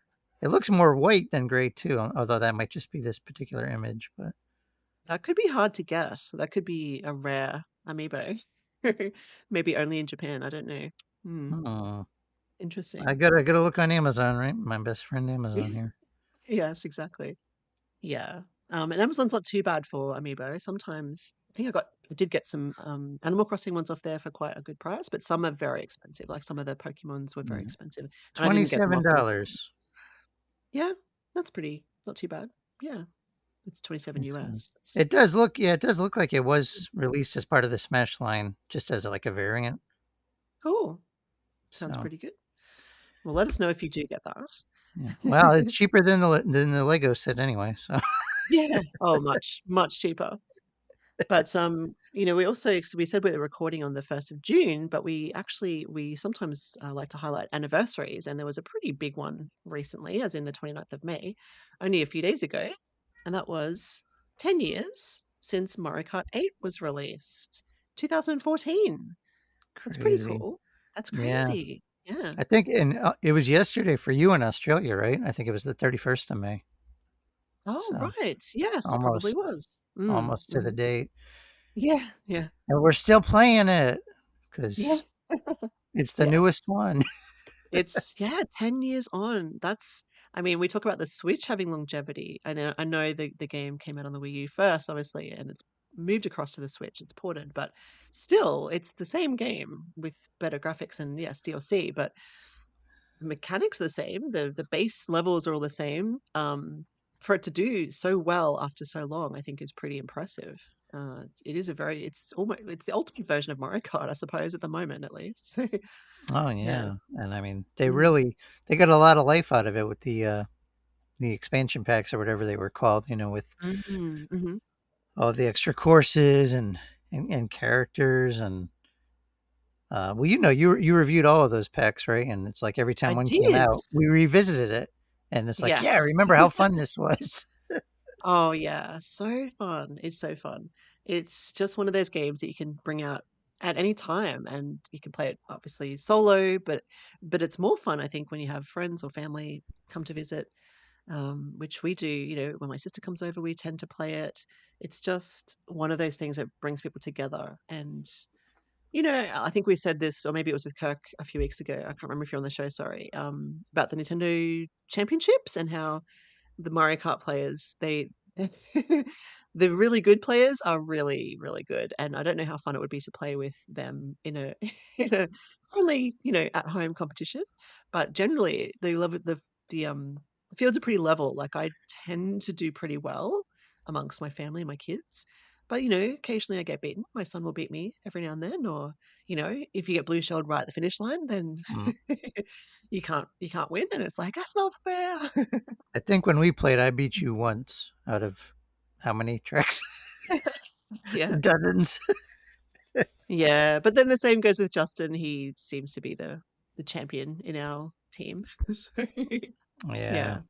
Speaker 2: it looks more white than gray too, although that might just be this particular image, but,
Speaker 1: That could be hard to get. That could be a rare amiibo. Maybe only in Japan, I don't know. Hmm,
Speaker 2: hmm,
Speaker 1: interesting.
Speaker 2: I gotta look on Amazon, right? My best friend Amazon here.
Speaker 1: Yes, exactly. Yeah. And Amazon's not too bad for amiibo. Sometimes I did get some, Animal Crossing ones off there for quite a good price, but some are very expensive. Like some of the Pokemons were very
Speaker 2: Yeah.
Speaker 1: expensive, and I didn't get them off Amazon.
Speaker 2: $27.
Speaker 1: Yeah, that's pretty not too bad. Yeah, it's 27
Speaker 2: Makes sense.
Speaker 1: US. That's
Speaker 2: It does look yeah, it does look like it was released as part of the Smash line, just as, like, a variant,
Speaker 1: cool. Sounds
Speaker 2: so,
Speaker 1: pretty good. Well, let us know if you do get
Speaker 2: yeah. Well, it's
Speaker 1: that.
Speaker 2: cheaper than the Lego set anyway, so
Speaker 1: Yeah. Oh, much, much cheaper. But, we also so we said we were recording on the 1st of June, but we sometimes, like to highlight anniversaries, and there was a pretty big one recently, as in the 29th of May, only a few days ago, and that was 10 years since Mario Kart 8 was released, 2014. That's pretty
Speaker 2: crazy.
Speaker 1: cool. That's
Speaker 2: Yeah.
Speaker 1: crazy. Yeah.
Speaker 2: I think and, it was yesterday for you in Australia, right? I think it was the 31st of May,
Speaker 1: Oh,
Speaker 2: so
Speaker 1: right. Yes, it probably
Speaker 2: almost
Speaker 1: was.
Speaker 2: almost to the
Speaker 1: Mhm.
Speaker 2: date,
Speaker 1: Yeah, yeah,
Speaker 2: and we're still playing it
Speaker 1: yeah.
Speaker 2: because it's the
Speaker 1: Yes.
Speaker 2: newest one.
Speaker 1: It's yeah, 10 years on. I mean, we talk about the Switch having longevity. I know the game came out on the Wii U first, obviously, and it's moved across to the Switch. It's ported, but still, it's the same game with better graphics and yes, DLC, but the mechanics are the same. The base levels are all the same. For it to do so well after so long, I think is pretty impressive. It is a very it's the ultimate version of Mario Kart, I suppose, at the moment at least. So
Speaker 2: Oh,
Speaker 1: yeah.
Speaker 2: yeah, and I mean,
Speaker 1: Mm.
Speaker 2: they got a lot of life out of it with the expansion packs or whatever they were called, with
Speaker 1: Mhm, mhm.
Speaker 2: all the extra courses and characters and well, you reviewed all of those packs, right? And it's like every
Speaker 1: I
Speaker 2: time one came
Speaker 1: did.
Speaker 2: out, we revisited it, and it's like, yeah,
Speaker 1: Yes.
Speaker 2: remember how fun this was?
Speaker 1: Oh, yeah, so fun. It's so fun. It's just one of those games that you can bring out at any time, and you can play it obviously solo, but it's more fun, I think, when you have friends or family come to visit, which we do. When my sister comes over, we tend to play it. It's just one of those things that brings people together, and, I think we said this, or maybe it was with Kirk a few weeks ago, I can't remember if you're on the show, sorry, about the Nintendo Championships and how the Mario Kart players, the really good players are really, really good, and I don't know how fun it would be to play with them in a in a friendly, at home competition. But generally, the fields are pretty level. Like I tend to do pretty well amongst my family and my kids. But occasionally I get beaten. My son will beat me every now and then, or if you get blue shelled right at the finish line, then
Speaker 2: Mm.
Speaker 1: you can't win, and it's like that's not fair.
Speaker 2: I think when we played, I beat you once out of how many tracks?
Speaker 1: Yeah.
Speaker 2: Dozens.
Speaker 1: Yeah, but then the same goes with Justin. He seems to be the champion in our team. So,
Speaker 2: Yeah,
Speaker 1: yeah,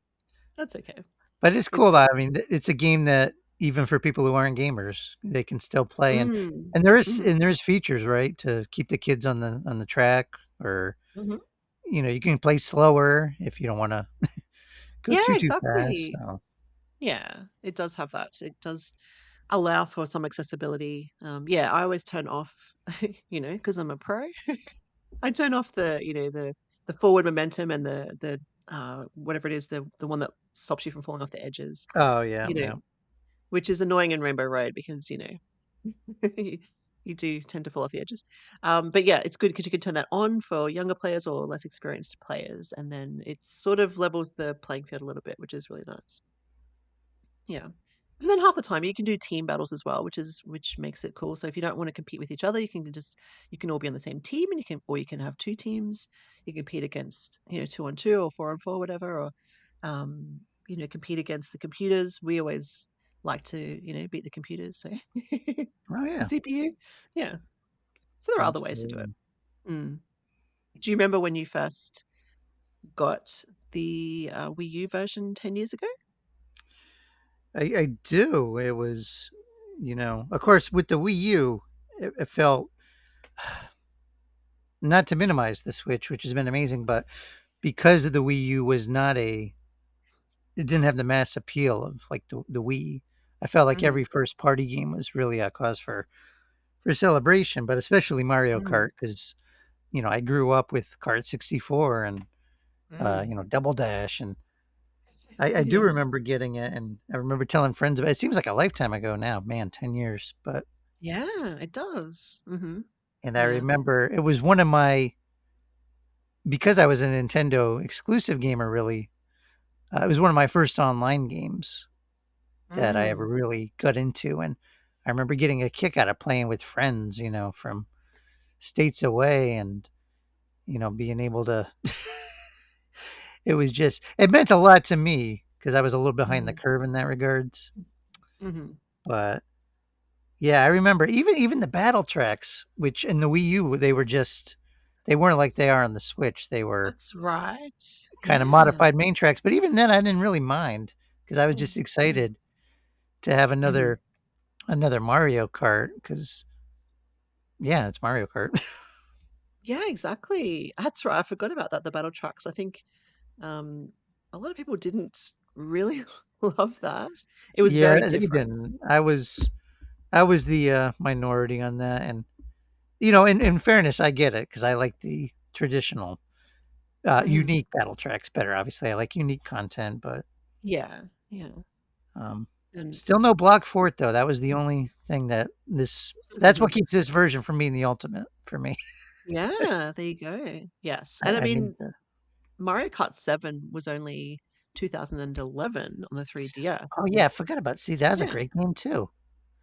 Speaker 1: that's okay.
Speaker 2: but it's cool.
Speaker 1: It's
Speaker 2: I mean, it's a game that even for people who aren't gamers, they can still play, and
Speaker 1: mm,
Speaker 2: and there is
Speaker 1: mhm,
Speaker 2: and there's features, right, to keep the kids on the track, or
Speaker 1: mhm.
Speaker 2: you can play slower if you don't want to go
Speaker 1: Yeah,
Speaker 2: too fast.
Speaker 1: exactly.
Speaker 2: So,
Speaker 1: Yeah, it does have that. It does allow for some accessibility. Yeah, I always turn off, because I'm a pro. I turn off the the forward momentum and whatever it is, the one that stops you from falling off the edges,
Speaker 2: Oh, yeah,
Speaker 1: you know,
Speaker 2: yeah.
Speaker 1: which is annoying in Rainbow Road because, you you do tend to fall off the edges. But yeah, it's good because you can turn that on for younger players or less experienced players, and then it sort of levels the playing field a little bit, which is really nice. Yeah. And then half the time you can do team battles as well, which makes it cool. So if you don't want to compete with each other, you can all be on the same team and you can have two teams. You compete against, 2 on 2 or 4 on 4, whatever, or compete against the computers. We always like to, beat the computers, so
Speaker 2: Oh,
Speaker 1: the
Speaker 2: yeah.
Speaker 1: CPU. Yeah. So there are other ways to do it.
Speaker 2: Absolutely.
Speaker 1: Mm. Do you remember when you first got the Wii U version 10 years ago?
Speaker 2: I do. It was, of course, with the Wii U, it felt not to minimize the Switch, which has been amazing, but because of the Wii U was not it didn't have the mass appeal of like the Wii. I felt like
Speaker 1: Hmm.
Speaker 2: every first party game was really a cause for celebration, but especially Mario
Speaker 1: Mm.
Speaker 2: Kart because I grew up with Kart 64 and
Speaker 1: Mm.
Speaker 2: Double Dash, and I do
Speaker 1: Yes.
Speaker 2: remember getting it, and I remember telling friends about it. It seems like a lifetime ago now, man, 10 years, but
Speaker 1: Yeah, it does.
Speaker 2: and I
Speaker 1: Yeah.
Speaker 2: remember it was one of my because I was a Nintendo exclusive gamer, really. It was one of my first online games that I ever
Speaker 1: Mm.
Speaker 2: really got into, and I remember getting a kick out of playing with friends, from states away, and being able to. It meant a lot to me because I was a little behind the
Speaker 1: Mm.
Speaker 2: curve in that regards.
Speaker 1: Mhm.
Speaker 2: But yeah, I remember even the battle tracks, which in the Wii U they weren't like they are on the Switch. They were
Speaker 1: That's right.
Speaker 2: kind of
Speaker 1: Yeah.
Speaker 2: modified main tracks, but even then I didn't really mind because I was
Speaker 1: Mm.
Speaker 2: just excited to have
Speaker 1: Mhm.
Speaker 2: another Mario Kart because yeah, it's Mario Kart.
Speaker 1: Yeah, exactly. That's right, I forgot about that, the battle tracks. I think, um, a lot of people didn't really love that. It was
Speaker 2: Yeah,
Speaker 1: very
Speaker 2: they
Speaker 1: different.
Speaker 2: didn't. I was the minority on that, and in fairness, I get it because I like the traditional,
Speaker 1: Mhm.
Speaker 2: unique battle tracks better. Obviously, I like unique content, but
Speaker 1: Yeah, yeah,
Speaker 2: um,
Speaker 1: and
Speaker 2: still no block for it though. That was the only thing that's what keeps this version from being the ultimate for me.
Speaker 1: yeah, there you go. Yes, and I
Speaker 2: I need
Speaker 1: mean,
Speaker 2: to.
Speaker 1: Mario Kart 7 was only 2011 on the 3DS.
Speaker 2: Oh yeah, I forgot about. See, that was a
Speaker 1: Yeah,
Speaker 2: great game too.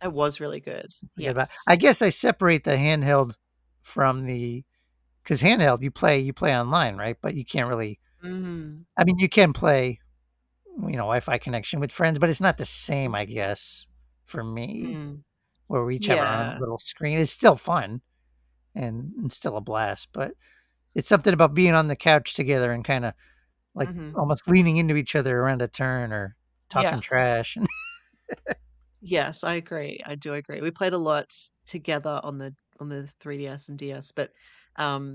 Speaker 1: that was really good.
Speaker 2: Forget about.
Speaker 1: Yes.
Speaker 2: I guess I separate the handheld from the because handheld you play online, right? But you can't really.
Speaker 1: Mm.
Speaker 2: I mean, you can play, Wi-Fi connection with friends, but it's not the same, I guess, for me,
Speaker 1: Mm.
Speaker 2: where we each have our own
Speaker 1: Yeah.
Speaker 2: little screen. It's still fun and still a blast, but it's something about being on the couch together and kind of like
Speaker 1: Mhm.
Speaker 2: almost leaning into each other around a turn or talking
Speaker 1: Yeah.
Speaker 2: trash. And
Speaker 1: Yes, I agree. I do agree. We played a lot together on the 3DS and DS, but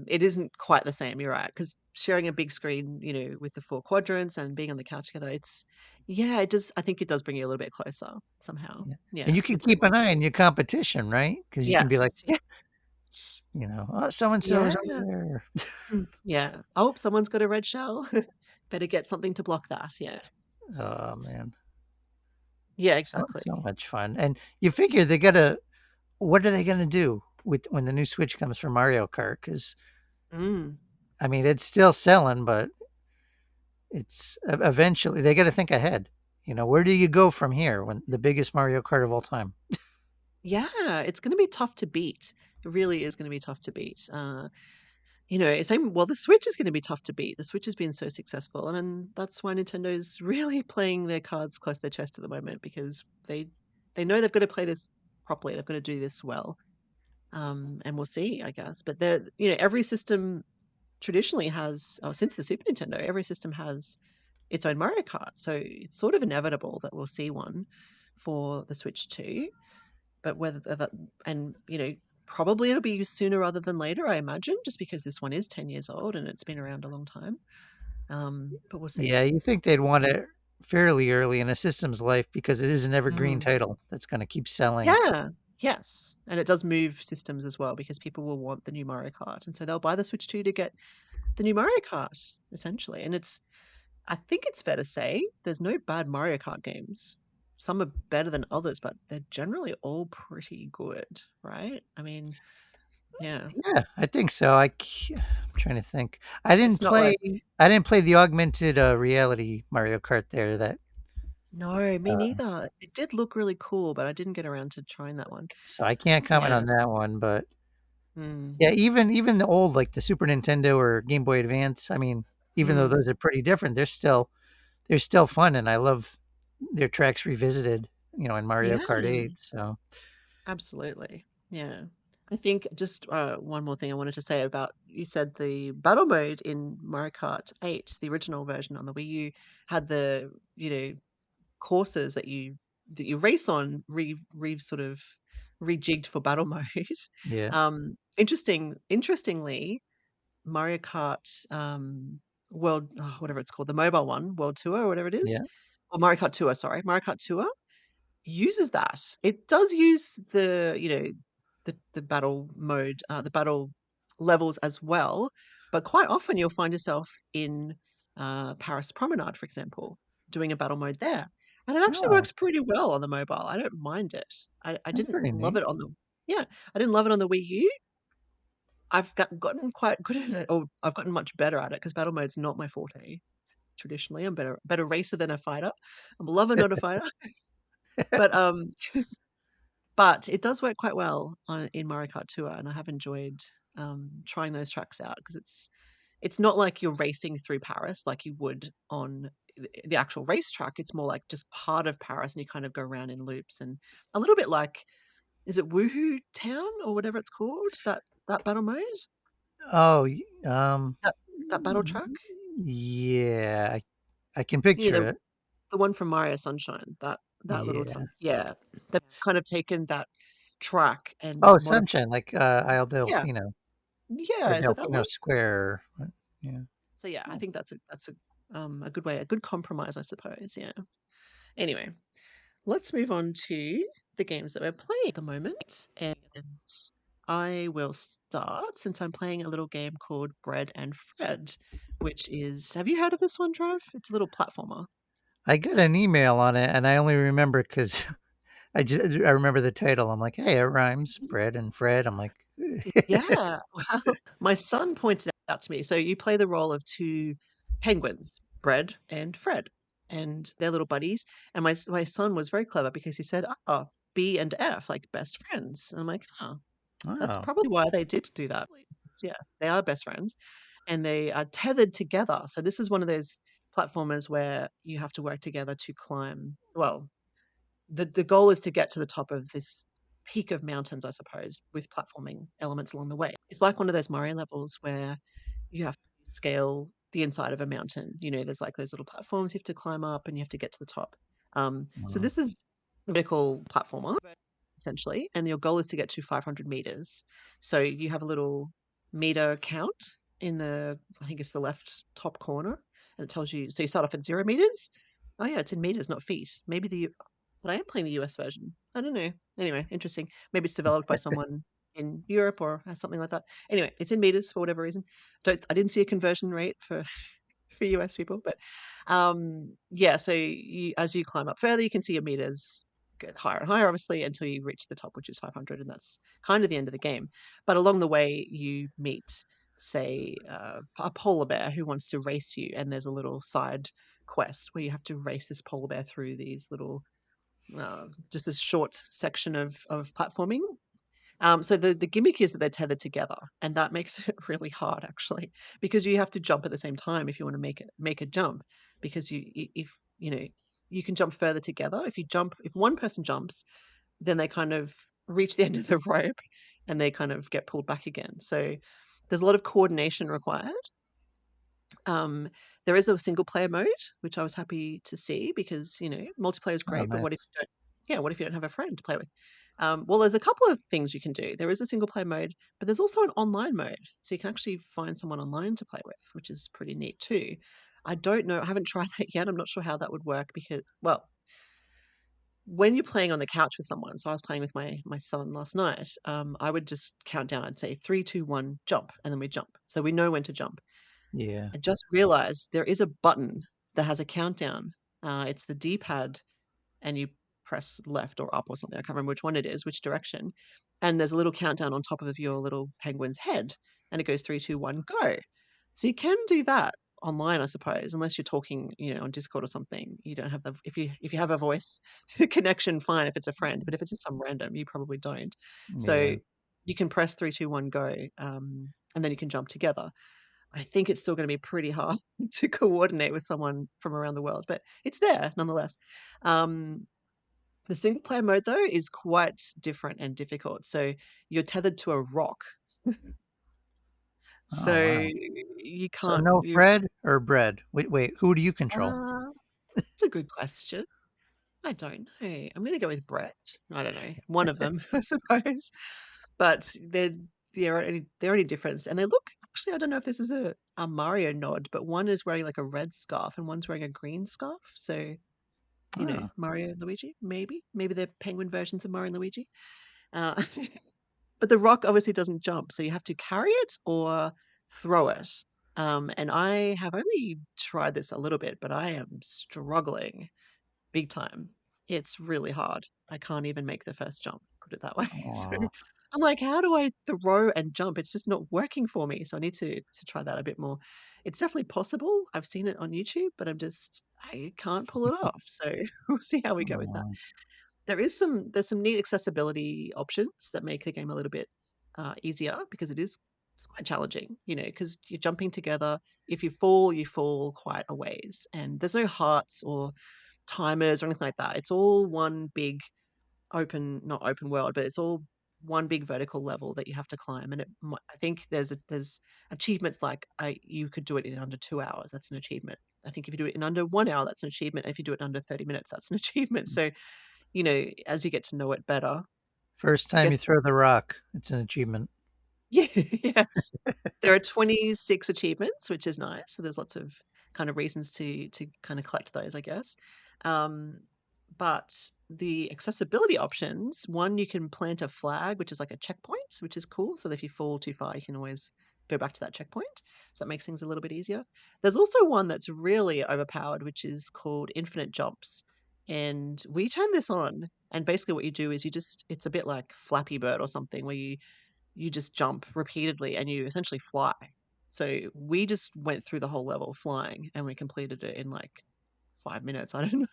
Speaker 1: it isn't quite the same. You're right, because sharing a big screen, with the four quadrants and being on the couch together, yeah, it does. I think it does bring you a little bit closer somehow.
Speaker 2: yeah. And
Speaker 1: Yeah,
Speaker 2: you can
Speaker 1: it's been
Speaker 2: keep an
Speaker 1: wonderful.
Speaker 2: eye on your competition, right? Because you can be
Speaker 1: Yes.
Speaker 2: like,
Speaker 1: Yes.
Speaker 2: oh, so and so is over
Speaker 1: Yeah.
Speaker 2: there.
Speaker 1: Yeah. Oh, someone's got a red shell. Better get something to block that. Yeah.
Speaker 2: Oh man,
Speaker 1: Yeah.
Speaker 2: so
Speaker 1: Exactly.
Speaker 2: much fun. And you figure they gotta. What are they gonna do with when the new Switch comes for Mario Kart? Because
Speaker 1: Mm.
Speaker 2: I mean, it's still selling, but eventually they got to think ahead. Where do you go from here when the biggest Mario Kart of all time?
Speaker 1: Yeah, it's going to be tough to beat. It really is going to be tough to beat. Same. Well, the Switch is going to be tough to beat. The Switch has been so successful, and that's why Nintendo's really playing their cards close to their chest at the moment because they know they've got to play this properly. They've got to do this well. And we'll see, I guess. But every system traditionally has, since the Super Nintendo, every system has its own Mario Kart. So it's sort of inevitable that we'll see one for the Switch too. But whether that and, probably it'll be sooner rather than later, I imagine, just because this one is 10 years old and it's been around a long time. But we'll see.
Speaker 2: Yeah, you think they'd want it fairly early in a system's life because it is an evergreen
Speaker 1: Mm.
Speaker 2: title that's going to keep selling.
Speaker 1: Yeah. Yes. And it does move systems as well because people will want the new Mario Kart. And so they'll buy the Switch 2 to get the new Mario Kart, essentially. And I think it's fair to say there's no bad Mario Kart games. Some are better than others, but they're generally all pretty good, right? I mean, yeah.
Speaker 2: Yeah, I think so. I'm trying to think. I didn't
Speaker 1: It's not
Speaker 2: play
Speaker 1: like
Speaker 2: I didn't play the augmented, reality Mario Kart there that,
Speaker 1: no, me
Speaker 2: uh
Speaker 1: neither. It did look really cool, but I didn't get around to trying that one.
Speaker 2: so I can't comment
Speaker 1: Yeah.
Speaker 2: on that one, but
Speaker 1: Mm.
Speaker 2: yeah, even the old, like, the Super Nintendo or Game Boy Advance, I mean, even though
Speaker 1: Mm.
Speaker 2: those are pretty different, they're still fun, and I love their tracks revisited, in Mario
Speaker 1: Yeah,
Speaker 2: Kart 8, so
Speaker 1: absolutely. Yeah. I think just one more thing I wanted to say about you said the battle mode in Mario Kart 8, the original version on the Wii U, had the, courses that you race on sort of rejigged for battle mode.
Speaker 2: yeah,
Speaker 1: Interestingly, Mario Kart World, whatever it's called, the mobile one, World Tour or whatever it is,
Speaker 2: yeah.
Speaker 1: or Mario Kart Tour, sorry, Mario Kart Tour uses that. It does use the battle mode, the battle levels as well, but quite often you'll find yourself in Paris Promenade, for example, doing a battle mode there, and it actually
Speaker 2: Oh,
Speaker 1: works pretty well on the mobile. I don't mind it. I
Speaker 2: that's
Speaker 1: didn't
Speaker 2: pretty
Speaker 1: love
Speaker 2: neat.
Speaker 1: it on the yeah, I didn't love it on the Wii U. Gotten quite good at it, or I've gotten much better at it because battle mode's not my forte. Traditionally, I'm better racer than a fighter. I'm a lover, not a fighter. But it does work quite well on in Mario Kart Tour, and I have enjoyed, trying those tracks out because it's not like you're racing through Paris like you would on the actual racetrack. It's more like just part of Paris, and you kind of go around in loops, and a little bit like, is it Woohoo Town or whatever it's called? That battle mode?
Speaker 2: Oh,
Speaker 1: That that battle track?
Speaker 2: yeah, I can
Speaker 1: You know,
Speaker 2: picture
Speaker 1: the
Speaker 2: it.
Speaker 1: the one from Mario Sunshine, that little
Speaker 2: Yeah.
Speaker 1: town. Yeah. They've kind of taken that track and
Speaker 2: Oh,
Speaker 1: modified.
Speaker 2: Sunshine, like, Isle
Speaker 1: Yeah.
Speaker 2: Delfino or
Speaker 1: Yeah, is it that
Speaker 2: Delfino
Speaker 1: one?
Speaker 2: Square, yeah.
Speaker 1: So yeah, I think a good way, a good compromise, I suppose. Yeah. Anyway, let's move on to the games that we're playing at the moment, and I will start since I'm playing a little game called Bread and Fred, which is. Have you heard of this one, Trev? It's a little platformer.
Speaker 2: I got an email on it, and I only remember because I remember the title. I'm like, "Hey, it rhymes, bread and Fred." I'm like,
Speaker 1: Yeah. Well, my son pointed out to me. So you play the role of two penguins, Bread and Fred, and they're little buddies. And my son was very clever because he said, "Oh, B and F, like best friends." And I'm like, "Oh, that's
Speaker 2: "Oh,
Speaker 1: probably why they did do that." So, yeah, they are best friends, and they are tethered together. So this is one of those platformers where you have to work together to climb. Well, the goal is to get to the top of this peak of mountains, I suppose, with platforming elements along the way. It's like one of those Mario levels where you have to scale the inside of a mountain. There's like those little platforms you have to climb up and you have to get to the top. So
Speaker 2: oh,
Speaker 1: this is a vertical platformer, essentially, and your goal is to get to 500 meters. So you have a little meter count in I think it's the left top corner, and it tells you. So you start off at 0 meters. Oh yeah, it's in meters, not feet. Maybe but I am playing the US version. I don't know. Anyway, interesting. Maybe it's developed by someone in Europe or something like that. Anyway, it's in meters for whatever reason. I didn't see a conversion rate for for US people, but yeah. So as you climb up further, you can see your meters get higher and higher, obviously, until you reach the top, which is 500, and that's kind of the end of the game. But along the way, you meet, say, a polar bear who wants to race you, and there's a little side quest where you have to race this polar bear through these little just a short section of platforming. So the gimmick is that they're tethered together, and that makes it really hard actually, because you have to jump at the same time if you want to make a jump, because if you can jump further together. If one person jumps, then they kind of reach the end of the rope, and they kind of get pulled back again. So there's a lot of coordination required. um, there is a single player mode, which I was happy to see because, multiplayer is
Speaker 2: oh,
Speaker 1: great, but what if
Speaker 2: nice."
Speaker 1: you don't yeah, what if you don't have a friend to play with? Well, there's a couple of things you can do. There is a single player mode, but there's also an online mode. So you can actually find someone online to play with, which is pretty neat too. I don't know. I haven't tried that yet. I'm not sure how that would work because, well, when you're playing on the couch with someone, so I was playing with my son last night. I would just count down. I'd say three, two, one, jump, and then we jump. So we know when to jump.
Speaker 2: Yeah.
Speaker 1: I just realized there is a button that has a countdown. It's the D-pad and you press left or up or something. I can't remember which one it is, which direction. And there's a little countdown on top of your little penguin's head, and it goes 3, 2, 1, go. So you can do that online, I suppose, unless you're talking, on Discord or something. You don't have the if you have a voice connection, fine if it's a friend, but if it's just some random, you probably don't. So
Speaker 2: Yeah.
Speaker 1: you can press 3, 2, 1, go, and then you can jump together. I think it's still going to be pretty hard to coordinate with someone from around the world, but it's there nonetheless. Um, the single player mode, though, is quite different and difficult. So you're tethered to a rock.
Speaker 2: Oh,
Speaker 1: So
Speaker 2: wow.
Speaker 1: you
Speaker 2: So
Speaker 1: can't
Speaker 2: no
Speaker 1: you
Speaker 2: Fred or Bread? Wait, who do you control?
Speaker 1: uh, That's a good question. I don't know. I'm gonna go with Brett. I don't know. One of them, I suppose. But they're only different, and they look actually, I don't know if this is a Mario nod, but one is wearing, like, a red scarf and one's wearing a green scarf. So,
Speaker 2: Oh,
Speaker 1: Mario and Luigi, maybe? Maybe they're penguin versions of Mario and Luigi. Uh But the rock obviously doesn't jump, so you have to carry it or throw it. And I have only tried this a little bit, but I am struggling big time. It's really hard. I can't even make the first jump, put it that way. So
Speaker 2: wow.
Speaker 1: I'm like, how do I throw and jump? It's just not working for me. So I need to try that a bit more. It's definitely possible. I've seen it on YouTube, but I can't pull it off. So we'll see how we go with that.
Speaker 2: Oh,
Speaker 1: There's some neat accessibility options that make the game a little bit, easier because it's quite challenging, because 'cause you're jumping together. If you fall quite a ways, and there's no hearts or timers or anything like that. It's all one big not open world, but it's all one big vertical level that you have to climb, and I think there's achievements like, you could do it in under 2 hours, that's an achievement. I think if you do it in under 1 hour, that's an achievement. If you do it in under 30 minutes, that's an achievement. So as you get to know it better,
Speaker 2: first
Speaker 1: I
Speaker 2: time you
Speaker 1: guess.
Speaker 2: throw the rock, it's an achievement.
Speaker 1: Yeah, yes. There are 26 achievements, which is nice, so there's lots of kind of reasons to kinda collect those, I guess. Um, but the accessibility options, one, you can plant a flag, which is like a checkpoint, which is cool, so that if you fall too far, you can always go back to that checkpoint, so that makes things a little bit easier. There's also one that's really overpowered, which is called infinite jumps, and we turn this on, and basically what you do is it's a bit like Flappy Bird or something where you just jump repeatedly and you essentially fly. So we just went through the whole level flying and we completed it in like 5 minutes. I don't know.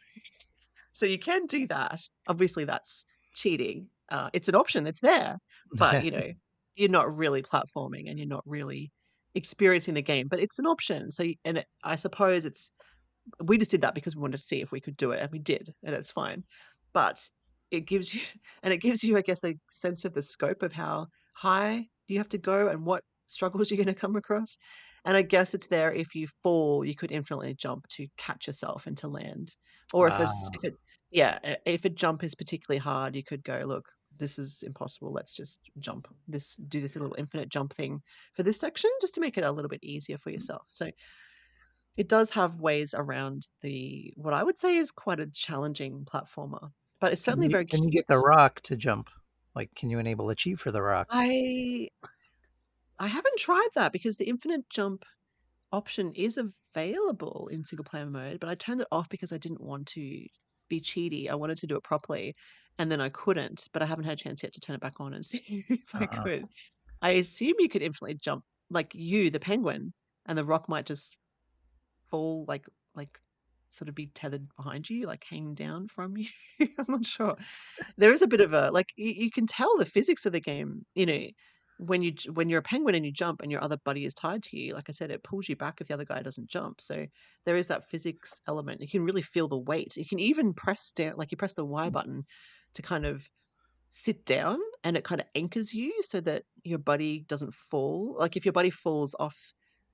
Speaker 1: So you can do that. Obviously, that's cheating. It's an option that's there, but you're not really platforming and you're not really experiencing the game, but it's an option. I suppose we just did that because we wanted to see if we could do it, and we did, and it's fine. But it gives you, I guess, a sense of the scope of how high you have to go and what struggles you're gonna come across. And I guess it's there if you fall, you could infinitely jump to catch yourself and to land. Or
Speaker 2: Ah,
Speaker 1: if a jump is particularly hard, you could go, "Look, this is impossible. Let's just do this little infinite jump thing for this section just to make it a little bit easier for yourself." So it does have ways around what I would say is quite a challenging platformer, but it's
Speaker 2: can
Speaker 1: certainly
Speaker 2: you
Speaker 1: very
Speaker 2: can you get the
Speaker 1: cute.
Speaker 2: rock to jump? Like, can you enable a cheat for the rock?
Speaker 1: I I haven't tried that because the infinite jump option is available in single player mode, but I turned it off because I didn't want to be cheaty. I wanted to do it properly, and then I couldn't, but I haven't had a chance yet to turn it back on and see if I
Speaker 2: Uh,
Speaker 1: could. I assume you could infinitely jump like you, the penguin, and the rock might just fall like sort of be tethered behind you, like hanging down from you. I'm not sure. There is a bit of a like you can tell the physics of the game, when you're a penguin and you jump and your other buddy is tied to you, like I said, it pulls you back if the other guy doesn't jump. So there is that physics element. You can really feel the weight. You can even press down, like you press the Y button to kind of sit down, and it kinda anchors you so that your buddy doesn't fall. Like, if your buddy falls off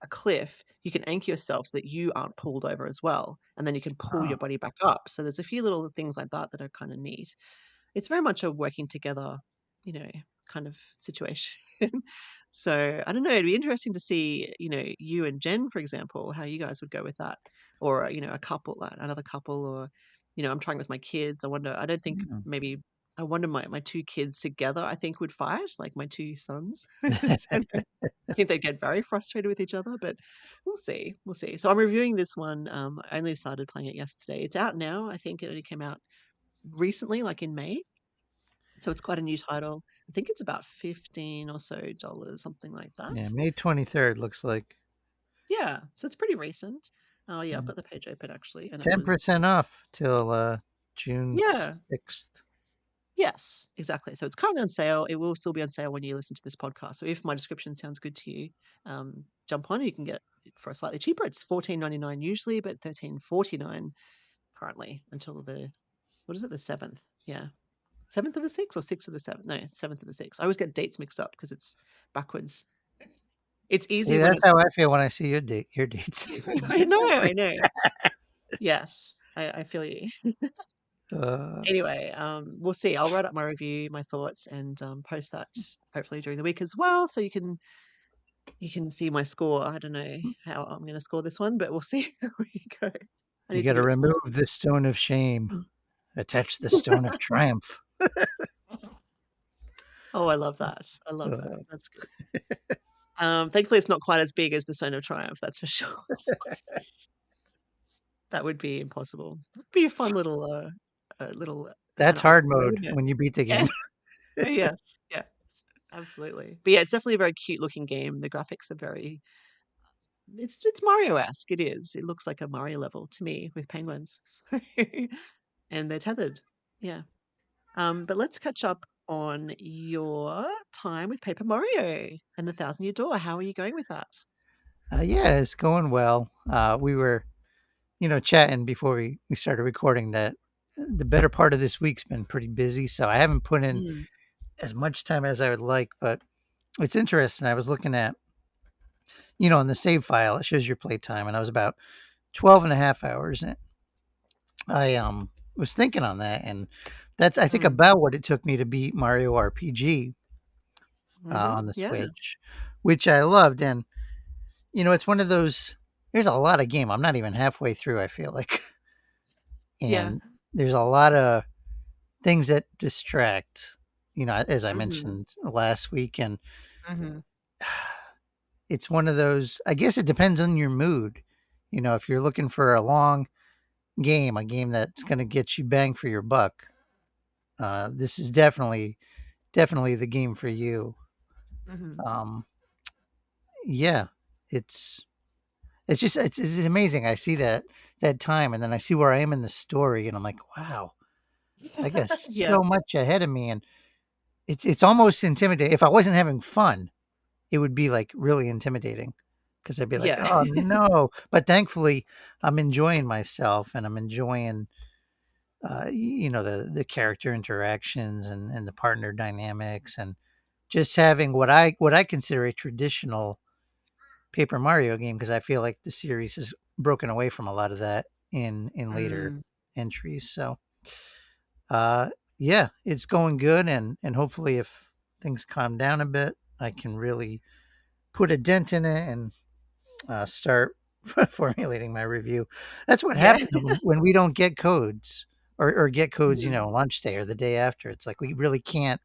Speaker 1: a cliff, you can anchor yourself so that you aren't pulled over as well, and then you can pull
Speaker 2: oh,
Speaker 1: your buddy back up. So there's a few little things like that that are kinda neat. It's very much a working together, you know, kind of situation. So, I don't know, it'd be interesting to see, you and Jen, for example, how you guys would go with that, or, a couple, like another couple, or, I'm trying with my kids. I don't think
Speaker 2: mm,
Speaker 1: maybe wonder my 2 kids together, I think, would fight, like, my 2 sons. And I think they'd get very frustrated with each other, but we'll see, we'll see. So I'm reviewing this one, I only started playing it yesterday. It's out now, I think it only came out recently, like in May, so it's quite a new title. I think it's about 15 or so dollars, something like that.
Speaker 2: Yeah, May 23rd looks like.
Speaker 1: Yeah, so it's pretty recent. Oh, yeah, I've
Speaker 2: Yeah.
Speaker 1: got the page open actually, and it was
Speaker 2: 10% off till June
Speaker 1: yeah.
Speaker 2: 6th.
Speaker 1: Yes, exactly. So it's currently on sale. It will still be on sale when you listen to this podcast. So if my description sounds good to you, jump on. You can get it for a slightly cheaper. It's 14.99 usually, but 13.49 currently until the what is it? The 7th. Yeah. 7th of the 6th or 6th of the 7th? No, 7th of the 6th. I always get dates mixed up because it's backwards. It's
Speaker 2: See,
Speaker 1: easier when
Speaker 2: that's
Speaker 1: it's
Speaker 2: how I feel when I see your dates.
Speaker 1: I know, I know. Yes, I feel you.
Speaker 2: Uh,
Speaker 1: Anyway, we'll see. I'll write up my review, my thoughts, and post that hopefully during the week as well, so you can see my score. I don't know how I'm going to score this one, but we'll see how we go. I
Speaker 2: you
Speaker 1: need to
Speaker 2: got to
Speaker 1: give it some more
Speaker 2: remove
Speaker 1: time.
Speaker 2: the stone of shame, attach the stone of triumph.
Speaker 1: Oh, I love that. I love that.
Speaker 2: Uh,
Speaker 1: That's good. Thankfully, it's not quite as big as the Zone of Triumph. That's for sure. That would be impossible. It'd be a fun little
Speaker 2: that's
Speaker 1: analyze
Speaker 2: hard
Speaker 1: video,
Speaker 2: mode
Speaker 1: wouldn't it?
Speaker 2: when you beat the
Speaker 1: Yeah.
Speaker 2: game.
Speaker 1: Yes. Yeah. Absolutely. But yeah, it's definitely a very cute looking game. The graphics are very it's Mario-esque, it is. It looks like a Mario level to me with penguins. So and they're tethered. Yeah. But let's catch up on your time with Paper Mario and the Thousand Year Door. How are you going with that?
Speaker 2: Yeah, it's going well. We were, chatting before we started recording that the better part of this week's been pretty busy, so I haven't put in
Speaker 1: Mm.
Speaker 2: as much time as I would like, but it's interesting. I was looking at, in the save file, it shows your playtime, and I was about 12 and a half hours. And I was thinking on that, and that's, I think,
Speaker 1: Mm.
Speaker 2: about what it took me to beat Mario RPG
Speaker 1: Mhm.
Speaker 2: on the
Speaker 1: Yeah.
Speaker 2: Switch, which I loved. And, it's one of those, there's a lot of game. I'm not even halfway through, I feel like.
Speaker 1: Yeah.
Speaker 2: And there's a lot of things that distract, as I
Speaker 1: Mhm.
Speaker 2: mentioned last week. And
Speaker 1: Mhm.
Speaker 2: it's one of those, I guess it depends on your mood. If you're looking for a long game, a game that's going to get you bang for your buck, this is definitely the game for you.
Speaker 1: Mhm.
Speaker 2: Um, yeah, it's it's amazing. I see that time, and then I see where I am in the story, and I'm like, wow, I got so
Speaker 1: Yes.
Speaker 2: much ahead of me, and it's almost intimidating. If I wasn't having fun, it would be like really intimidating because I'd be like,
Speaker 1: Yeah.
Speaker 2: oh no. But thankfully, I'm enjoying myself, and I'm enjoying the character interactions and the partner dynamics, and just having what I consider a traditional Paper Mario game, because I feel like the series has broken away from a lot of that in later
Speaker 1: Mm.
Speaker 2: entries. So uh yeah, it's going good, and hopefully if things calm down a bit, I can really put a dent in it and start formulating my review. That's what
Speaker 1: Yeah.
Speaker 2: happens when we don't get codes, or get codes,
Speaker 1: Mhm.
Speaker 2: lunch day or the day after. It's like we really can't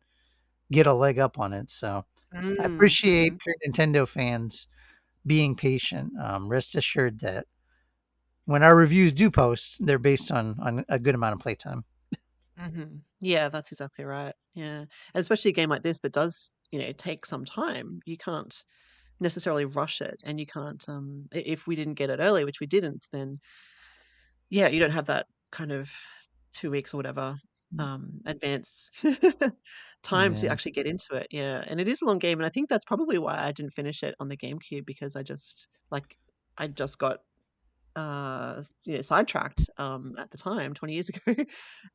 Speaker 2: get a leg up on it. So I
Speaker 1: Mm.
Speaker 2: appreciate
Speaker 1: Mhm.
Speaker 2: pure Nintendo fans being patient. Rest assured that when our reviews do post, they're based on a good amount of playtime.
Speaker 1: Mhm. Yeah, that's exactly right. Yeah. And especially a game like this that does, take some time. You can't necessarily rush it and you can't if we didn't get it early, which we didn't, then yeah, you don't have that kind of 2 weeks or whatever advance time to
Speaker 2: Yeah,
Speaker 1: actually get into it. Yeah. And it is a long game and I think that's probably why I didn't finish it on the GameCube because I just got sidetracked at the time 20 years ago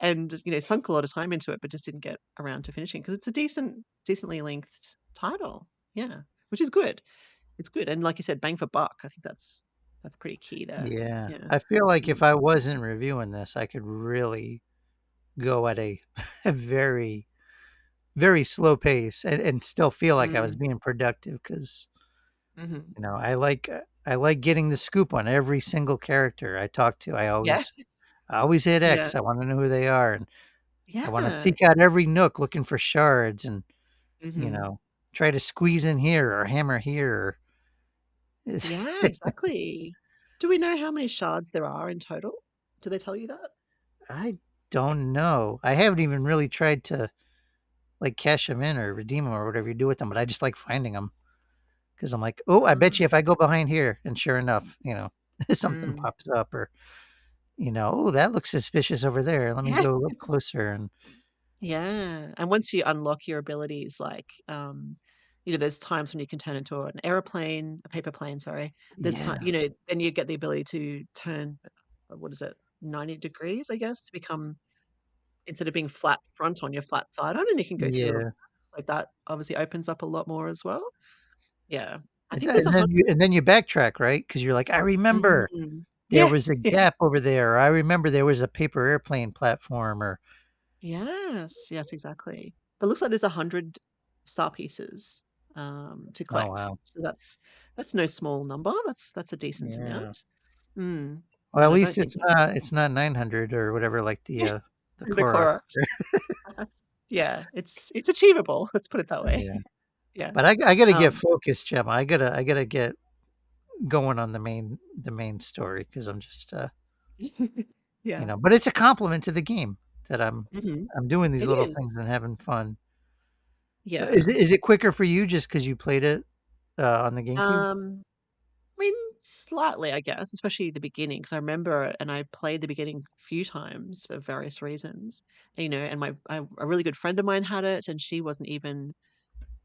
Speaker 1: and sunk a lot of time into it but just didn't get around to finishing because it's a decently lengthed title. Yeah, which is good. It's good. And like you said, bang for buck. I think that's pretty key there.
Speaker 2: yeah.
Speaker 1: Yeah.
Speaker 2: I feel like if
Speaker 1: Mm.
Speaker 2: I wasn't reviewing this, I could really go at a, a very, very slow pace, and still feel like I was
Speaker 1: Mm.
Speaker 2: being productive because
Speaker 1: Mhm.
Speaker 2: I like getting the scoop on every single character I talk to. I
Speaker 1: Yeah.
Speaker 2: always I always hit
Speaker 1: Yeah.
Speaker 2: X. I want to know who they are, and I wanna
Speaker 1: Yeah.
Speaker 2: seek out every nook looking for shards and, you
Speaker 1: Mhm.
Speaker 2: know, try to squeeze in here or hammer here.
Speaker 1: Yeah, exactly. Do we know how many shards there are in total? Do they tell you that?
Speaker 2: I don't know. I haven't even really tried to, like, cash them in or redeem them or whatever you do with them, but I just like finding them because 'cause I'm like, "Oh, I bet you if
Speaker 1: Ah,
Speaker 2: I go behind here," and sure enough, something
Speaker 1: mm.
Speaker 2: pops up or, "Oh, that looks suspicious over there. Let me
Speaker 1: Yeah.
Speaker 2: go look closer," and
Speaker 1: Yeah, and once you unlock your abilities, like, there's times when you can turn into an aeroplane, a paper plane, sorry. There's time,
Speaker 2: yeah.
Speaker 1: then you get the ability to turn, what is it, 90 degrees, I guess, to become instead of being flat front on your flat side on, and you can go through little
Speaker 2: Yeah.
Speaker 1: gaps, like that obviously opens up a lot more as well. Yeah. I
Speaker 2: And
Speaker 1: think
Speaker 2: then
Speaker 1: there's
Speaker 2: and then
Speaker 1: 100.
Speaker 2: you backtrack, right? Because 'Cause you're like, "I remember
Speaker 1: Mm.
Speaker 2: there
Speaker 1: Yeah,
Speaker 2: was a
Speaker 1: yeah.
Speaker 2: gap over there, or I remember there was a paper airplane platform," or
Speaker 1: Yes, yes, exactly. But it looks like there's 100 star pieces, to
Speaker 2: Oh,
Speaker 1: collect.
Speaker 2: wow.
Speaker 1: So that's no small number. That's a decent
Speaker 2: Yeah.
Speaker 1: amount. Mm.
Speaker 2: Well, at
Speaker 1: And I
Speaker 2: least
Speaker 1: don't think
Speaker 2: it's not 900 or whatever like the
Speaker 1: the
Speaker 2: Korok.
Speaker 1: chorus. Yeah, it's achievable, let's put it that way.
Speaker 2: Yeah.
Speaker 1: Yeah.
Speaker 2: But I gotta get
Speaker 1: Um,
Speaker 2: focused, Gemma. I gotta get going on the main story because 'cause I'm just,
Speaker 1: yeah.
Speaker 2: but it's a compliment to the game that
Speaker 1: Mhm.
Speaker 2: I'm doing these
Speaker 1: It
Speaker 2: little
Speaker 1: is.
Speaker 2: things and having fun. So
Speaker 1: Yeah.
Speaker 2: is it quicker for you just because you played it, on the GameCube?
Speaker 1: Um I mean, slightly, I guess, especially the beginning, because I remember it and I played the beginning a few times for various reasons, and a really good friend of mine had it, and she wasn't even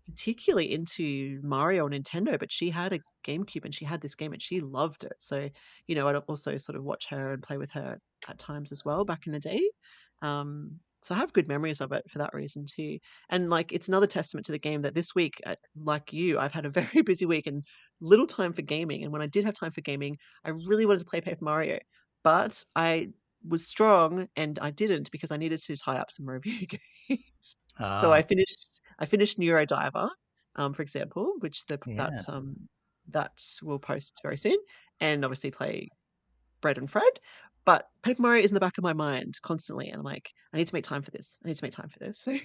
Speaker 1: particularly into Mario or Nintendo, but she had a GameCube and she had this game and she loved it. So, I'd also sort of watch her and play with her at times as well back in the day. So I have good memories of it for that reason too. And like, it's another testament to the game that this week, like you, I've had a very busy week and little time for gaming. And when I did have time for gaming, I really wanted to play Paper Mario, but I was strong and I didn't because I needed to tie up some review games. So
Speaker 2: Ah,
Speaker 1: I finished Neurodiver, for example, which
Speaker 2: yeah.
Speaker 1: that will post very soon, and obviously play Bread and Fred. But Paper Mario is in the back of my mind constantly, and I'm like, I need to make time for this. I need to make time for this. So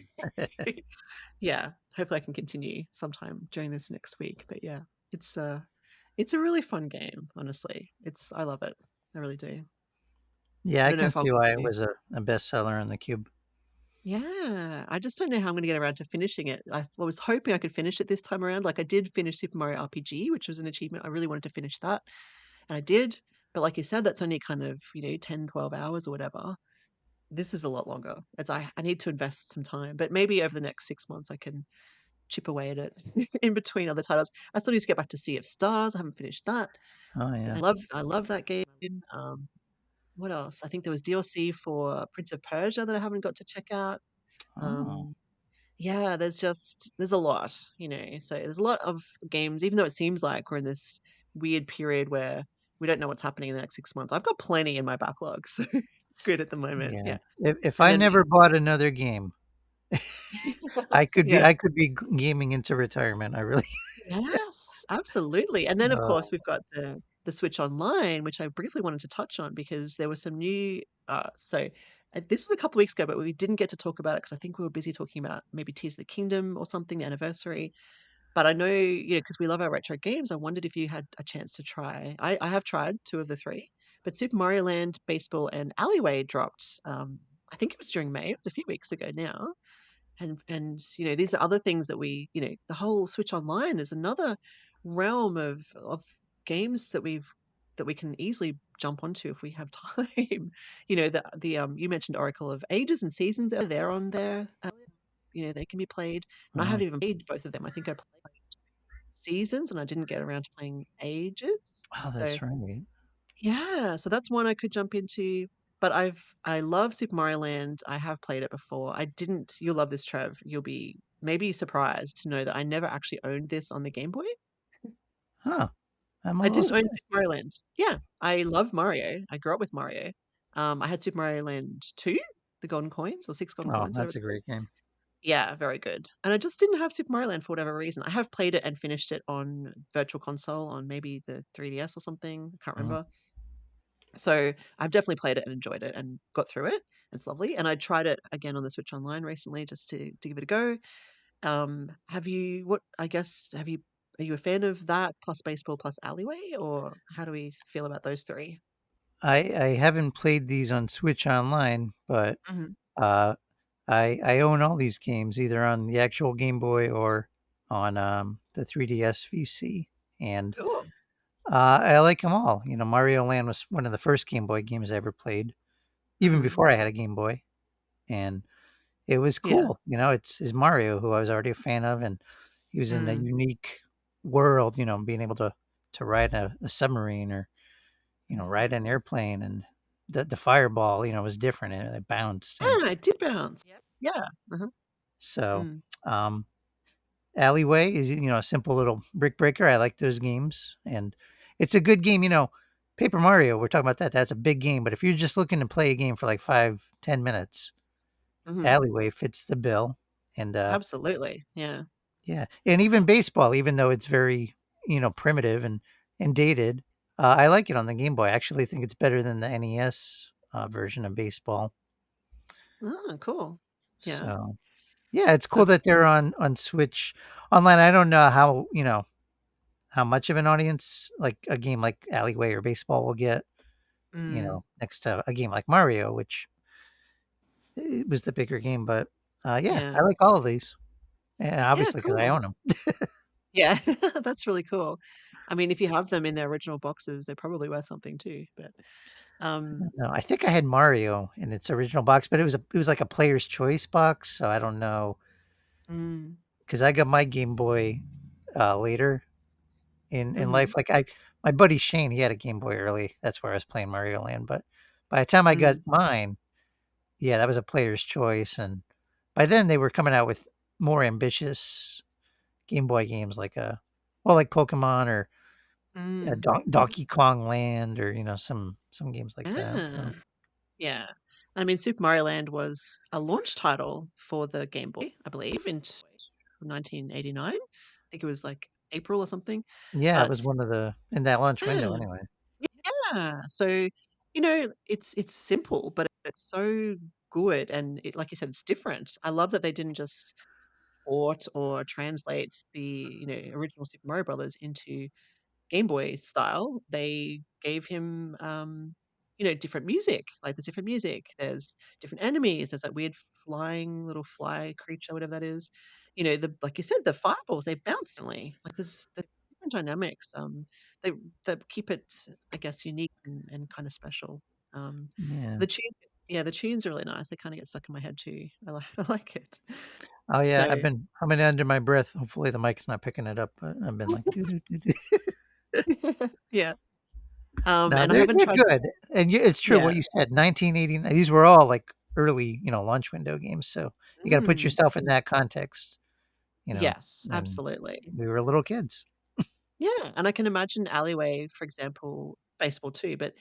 Speaker 1: yeah, hopefully I can continue sometime during this next week. But yeah, it's uh it's a really fun game, honestly. I love it. I really do.
Speaker 2: Yeah,
Speaker 1: I
Speaker 2: I
Speaker 1: don't know
Speaker 2: can
Speaker 1: if I'll
Speaker 2: see why it
Speaker 1: continue.
Speaker 2: was a bestseller on the Cube.
Speaker 1: Yeah, I just don't know how I'm gonna get around to finishing it. I was hoping I could finish it this time around. Like I did finish Super Mario RPG, which was an achievement. I really wanted to finish that, and I did. But like you said, that's only kind of, 10, 12 hours or whatever. This is a lot longer. I need to invest some time, but maybe over the next 6 months I can chip away at it in between other titles. I still need to get back to Sea of Stars. I haven't finished that.
Speaker 2: Oh,
Speaker 1: I
Speaker 2: yeah.
Speaker 1: love that game. What else? I think there was DLC for Prince of Persia that I haven't got to check out.
Speaker 2: Oh,
Speaker 1: Um, Yeah, there's a lot, so there's a lot of games, even though it seems like we're in this weird period where we don't know what's happening in the next 6 months. I've got plenty in my backlog, so good at the moment,
Speaker 2: yeah.
Speaker 1: yeah.
Speaker 2: If
Speaker 1: And
Speaker 2: I
Speaker 1: then
Speaker 2: never bought another game,
Speaker 1: yeah.
Speaker 2: I could be gaming into retirement, I really
Speaker 1: Yes, absolutely. And then, of
Speaker 2: uh,
Speaker 1: course, we've got the Switch Online, which I briefly wanted to touch on because there was some new this was a couple weeks ago, but we didn't get to talk about it because I think we were busy talking about maybe Tears of the Kingdom or something, the anniversary. But I know, because we love our retro games, I wondered if you had a chance to try. I have tried 2 of the 3, but Super Mario Land, Baseball, and Alleyway dropped, I think it was during May, it was a few weeks ago now. And these are other things that the whole Switch Online is another realm of games that we can easily jump onto if we have time. You mentioned Oracle of Ages and Seasons, they're on there, they can be played, and I
Speaker 2: oh,
Speaker 1: haven't even played both of them. I think I played Seasons, and I didn't get around to playing Ages.
Speaker 2: oh,
Speaker 1: So,
Speaker 2: that's right.
Speaker 1: yeah, so that's one I could jump into, but I love Super Mario Land. I have played it before. I didn't You'll love this, Trev. You'll be maybe surprised to know that I never actually owned this on the Game Boy.
Speaker 2: Huh, I'm a
Speaker 1: I
Speaker 2: little
Speaker 1: didn't own
Speaker 2: surprised.
Speaker 1: Super Mario Land. Yeah, I love Mario. I grew up with Mario. I had Super Mario Land 2, the golden coins, or 6 golden
Speaker 2: Oh,
Speaker 1: coins, whatever
Speaker 2: that's a
Speaker 1: it's called.
Speaker 2: great game.
Speaker 1: Yeah, very good. And I just didn't have Super Mario Land for whatever reason. I have played it and finished it on Virtual Console on maybe the 3DS or something. I can't
Speaker 2: Mhm.
Speaker 1: remember. So I've definitely played it and enjoyed it and got through it. It's lovely. And I tried it again on the Switch Online recently just to give it a go. Have you what I guess have you are you a fan of that plus baseball plus alleyway, or how do we feel about those 3?
Speaker 2: I haven't played these on Switch Online, but,
Speaker 1: Mhm.
Speaker 2: uh, I own all these games either on the actual Game Boy or on, the 3DS VC, and,
Speaker 1: Cool.
Speaker 2: I like them all. Mario Land was one of the first Game Boy games I ever played, even
Speaker 1: Mhm.
Speaker 2: before I had a Game Boy, and it was
Speaker 1: Yeah.
Speaker 2: cool. It's Mario, who I was already a fan of, and he was in a
Speaker 1: Mm.
Speaker 2: unique world, being able to ride a submarine or, ride an airplane, and the fireball, was different and it bounced. And
Speaker 1: Yeah, it did bounce. Yes. Yeah. Uh-huh.
Speaker 2: so,
Speaker 1: Mm.
Speaker 2: um, Alleyway is, a simple little brick breaker. I like those games, and it's a good game. Paper Mario, we're talking about that. That's a big game, but if you're just looking to play a game for like 5, 10 minutes,
Speaker 1: Mhm.
Speaker 2: Alleyway fits the bill. And
Speaker 1: Absolutely. Yeah.
Speaker 2: yeah, and even baseball, even though it's very, primitive and dated, I like it on the Game Boy. I actually think it's better than the NES version of baseball.
Speaker 1: Oh, cool. Yeah.
Speaker 2: So yeah, it's cool
Speaker 1: That's
Speaker 2: that they're on Switch Online. I don't know how, how much of an audience like a game like Alleyway or baseball will get,
Speaker 1: mm.
Speaker 2: next to a game like Mario, which it was the bigger game. But yeah,
Speaker 1: Yeah.
Speaker 2: I like all of these, and
Speaker 1: Yeah,
Speaker 2: obviously because I
Speaker 1: cool.
Speaker 2: own them.
Speaker 1: Yeah. That's really cool. I mean, if you have them in their original boxes, they're probably worth something too, but, um
Speaker 2: No, I think I had Mario in its original box, but it was like a player's choice box, so I don't know
Speaker 1: mm.
Speaker 2: because I got my Game Boy later in
Speaker 1: Mhm.
Speaker 2: life. Like my buddy Shane, he had a Game Boy early. That's where I was playing Mario Land. But by the time I got
Speaker 1: Mm.
Speaker 2: mine, yeah, that was a player's choice, and by then they were coming out with more ambitious Game Boy games like Pokemon or
Speaker 1: Mm.
Speaker 2: Donkey Kong Land or some games like that.
Speaker 1: Yeah.
Speaker 2: So
Speaker 1: Yeah. I mean, Super Mario Land was a launch title for the Game Boy, I believe, in 1989. I think it was like April or something.
Speaker 2: yeah, it was
Speaker 1: But
Speaker 2: one of the in that launch window
Speaker 1: yeah,
Speaker 2: anyway.
Speaker 1: yeah. So, it's simple, but it's so good and like you said, it's different. I love that they didn't just port or translate the, original Super Mario Brothers into Game Boy style, they gave him, different music. Like there's different music, there's different enemies, there's that weird flying little fly creature, whatever that is. Like you said, the fireballs, they bounce differently. Like there's different dynamics. They that keep it, I guess, unique and kind of special. Um,
Speaker 2: Yeah.
Speaker 1: the tune, yeah, the tunes are really nice. They kind of get stuck in my head too. I like I like it.
Speaker 2: Oh, yeah, I've
Speaker 1: So
Speaker 2: been humming under my breath. Hopefully, the mic's not picking it up, but I've been like, "Doo doo doo doo."
Speaker 1: yeah.
Speaker 2: No,
Speaker 1: And I
Speaker 2: they're
Speaker 1: haven't
Speaker 2: they're
Speaker 1: tried.
Speaker 2: good, and it's true
Speaker 1: Yeah.
Speaker 2: what you said, 1989 these were all, like, early, launch window games, so you gotta put
Speaker 1: Mm.
Speaker 2: yourself in that context,
Speaker 1: Yes,
Speaker 2: when
Speaker 1: absolutely.
Speaker 2: we were little kids.
Speaker 1: Yeah, and I can imagine Alleyway, for example, baseball too, but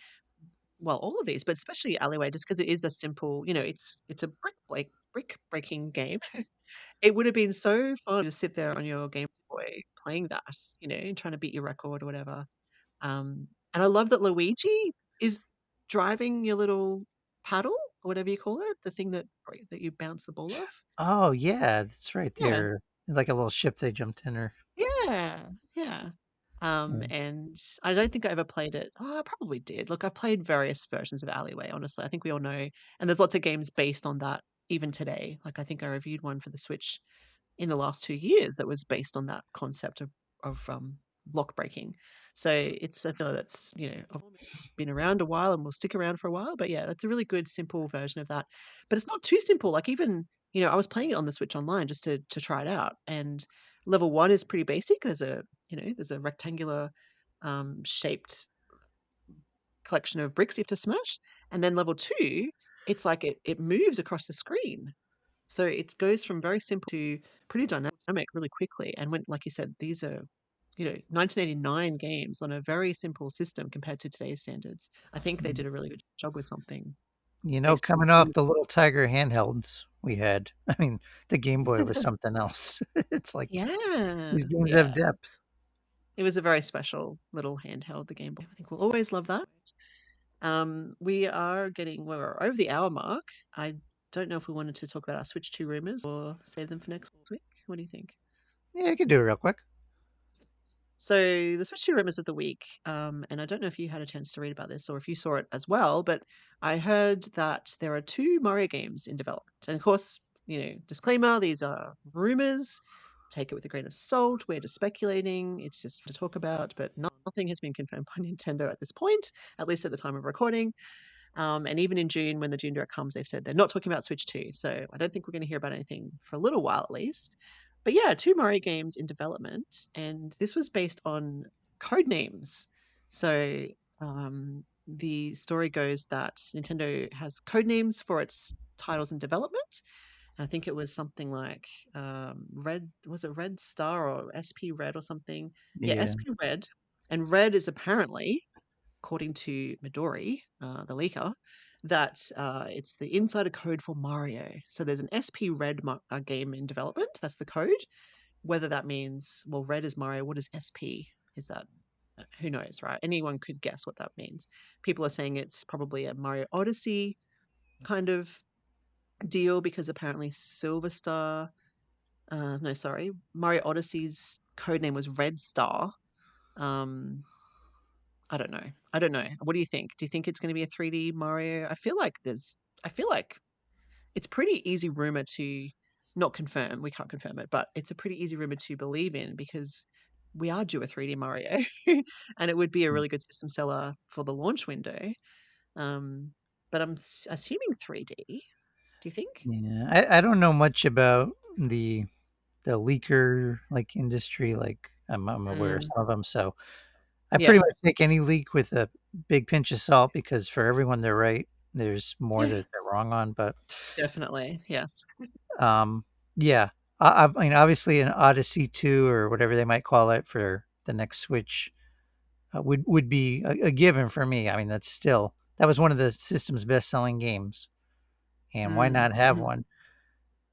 Speaker 1: well, all of these, but especially Alleyway, just because it is a simple, it's a brick breaking game. It would have been so fun to sit there on your Game Boy playing that, and trying to beat your record or whatever. And I love that Luigi is driving your little paddle or whatever you call it, the thing that you bounce the ball off.
Speaker 2: Oh, yeah, that's right,
Speaker 1: Yeah.
Speaker 2: they're like a little ship they jumped in or
Speaker 1: Yeah, yeah.
Speaker 2: yeah.
Speaker 1: And I don't think I ever played it. Oh, I probably did. Look, I've played various versions of Alleyway, honestly. I think we all know. And there's lots of games based on that even today. Like I think I reviewed one for the Switch in the last 2 years that was based on that concept of block breaking. So it's I feel like that's, it's been around a while and will stick around for a while. But yeah, that's a really good simple version of that. But it's not too simple. Like even, I was playing it on the Switch Online just to try it out. And level 1 is pretty basic. There's a rectangular shaped collection of bricks you have to smash. And then level 2, it's like it moves across the screen. So it goes from very simple to pretty dynamic really quickly. And when, like you said, these are, 1989 games on a very simple system compared to today's standards. I think they
Speaker 2: Mm.
Speaker 1: did a really good job with something based on.
Speaker 2: Coming off the little Tiger handhelds we had, I mean, the Game Boy was something else. It's like,
Speaker 1: Yeah,
Speaker 2: these games have
Speaker 1: yeah.
Speaker 2: depth.
Speaker 1: It was a very special little handheld, the Game Boy. I think we'll always love that. We are getting we're over the hour mark. I don't know if we wanted to talk about our Switch 2 rumors or save them for next week. What do you think?
Speaker 2: Yeah, I could do it real quick.
Speaker 1: So the Switch 2 rumors of the week, and I don't know if you had a chance to read about this or if you saw it as well, but I heard that there are two Mario games in development. And of course, disclaimer, these are rumors. Take it with a grain of salt. We're just speculating. It's just to talk about, but nothing has been confirmed by Nintendo at this point, at least at the time of recording. And even in June, when the June Direct comes, they've said they're not talking about Switch 2. So I don't think we're going to hear about anything for a little while at least. But yeah, two Mario games in development. And this was based on code names. So the story goes that Nintendo has code names for its titles in development. I think it was something like Red, was it Red Star or SP Red or something? Yeah,
Speaker 2: Yeah.
Speaker 1: SP Red. And Red is apparently according to Midori, the leaker, that it's the insider code for Mario. So there's an SP Red game in development. That's the code. Whether that means, well, Red is Mario. What is SP? Is that who knows, right? Anyone could guess what that means. People are saying it's probably a Mario Odyssey kind of deal because apparently Silver Star, no, sorry, Mario Odyssey's code name was Red Star. Um, I don't know. I don't know. What do you think? Do you think it's going to be a 3D Mario? I feel like it's pretty easy rumor to not confirm. We can't confirm it, but it's a pretty easy rumor to believe in because we are due a 3D Mario, and it would be a really good system seller for the launch window. Um, but I'm assuming 3D. Do you think?
Speaker 2: Yeah. I don't know much about the leaker like industry. Like I'm aware of
Speaker 1: Mm,
Speaker 2: some of them, so I pretty
Speaker 1: yeah.
Speaker 2: much take any leak with a big pinch of salt because for everyone they're right, there's more
Speaker 1: Yeah.
Speaker 2: that they're wrong on. But
Speaker 1: Definitely. Yes.
Speaker 2: um, yeah, I mean, obviously, an Odyssey 2 or whatever they might call it for the next Switch would be a given for me. I mean, that was one of the system's best selling games, and why
Speaker 1: Mm,
Speaker 2: not have
Speaker 1: mhm.
Speaker 2: one?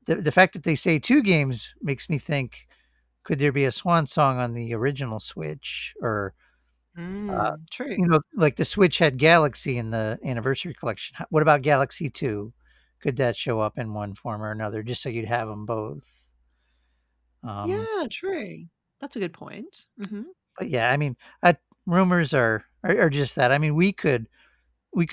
Speaker 2: The fact that they say two games makes me think, could there be a swan song on the original Switch, or uh,
Speaker 1: True.
Speaker 2: like the Switch had Galaxy in the anniversary collection? What about Galaxy 2? Could that show up in one form or another, just so you'd have them both? Um,
Speaker 1: Yeah, true. That's a good point.
Speaker 2: but yeah, I mean, rumors are just that. I mean, we could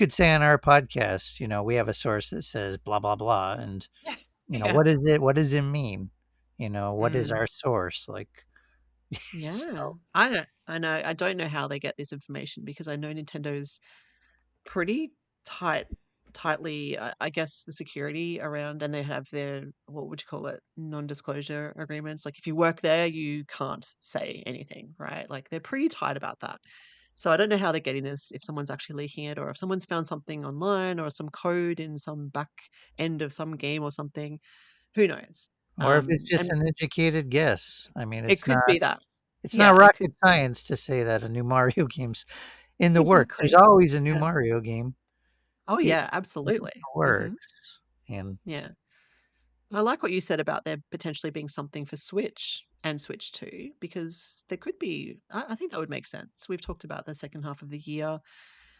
Speaker 2: say on our podcast, we have a source that says blah blah blah, and
Speaker 1: Yeah. Yeah.
Speaker 2: what is it? What does it mean? What is
Speaker 1: Mm.
Speaker 2: our source like?
Speaker 1: Yeah.
Speaker 2: So
Speaker 1: I don't know how they get this information because I know Nintendo's pretty tightly, I guess, the security around, and they have their, what would you call it, non-disclosure agreements. Like if you work there, you can't say anything, right? Like they're pretty tight about that. So I don't know how they're getting this, if someone's actually leaking it or if someone's found something online or some code in some back end of some game or something. Who knows?
Speaker 2: or if it's just
Speaker 1: And
Speaker 2: an educated guess. I mean,
Speaker 1: it could be that.
Speaker 2: it's not
Speaker 1: Yeah, it could
Speaker 2: rocket science to say that a new Mario game's in the works. There's
Speaker 1: exactly.
Speaker 2: always a new
Speaker 1: Yeah.
Speaker 2: Mario game.
Speaker 1: Oh
Speaker 2: It
Speaker 1: yeah, absolutely.
Speaker 2: works. And
Speaker 1: Yeah. I like what you said about there potentially being something for Switch and Switch 2 because there could be, I think that would make sense. We've talked about the second half of the year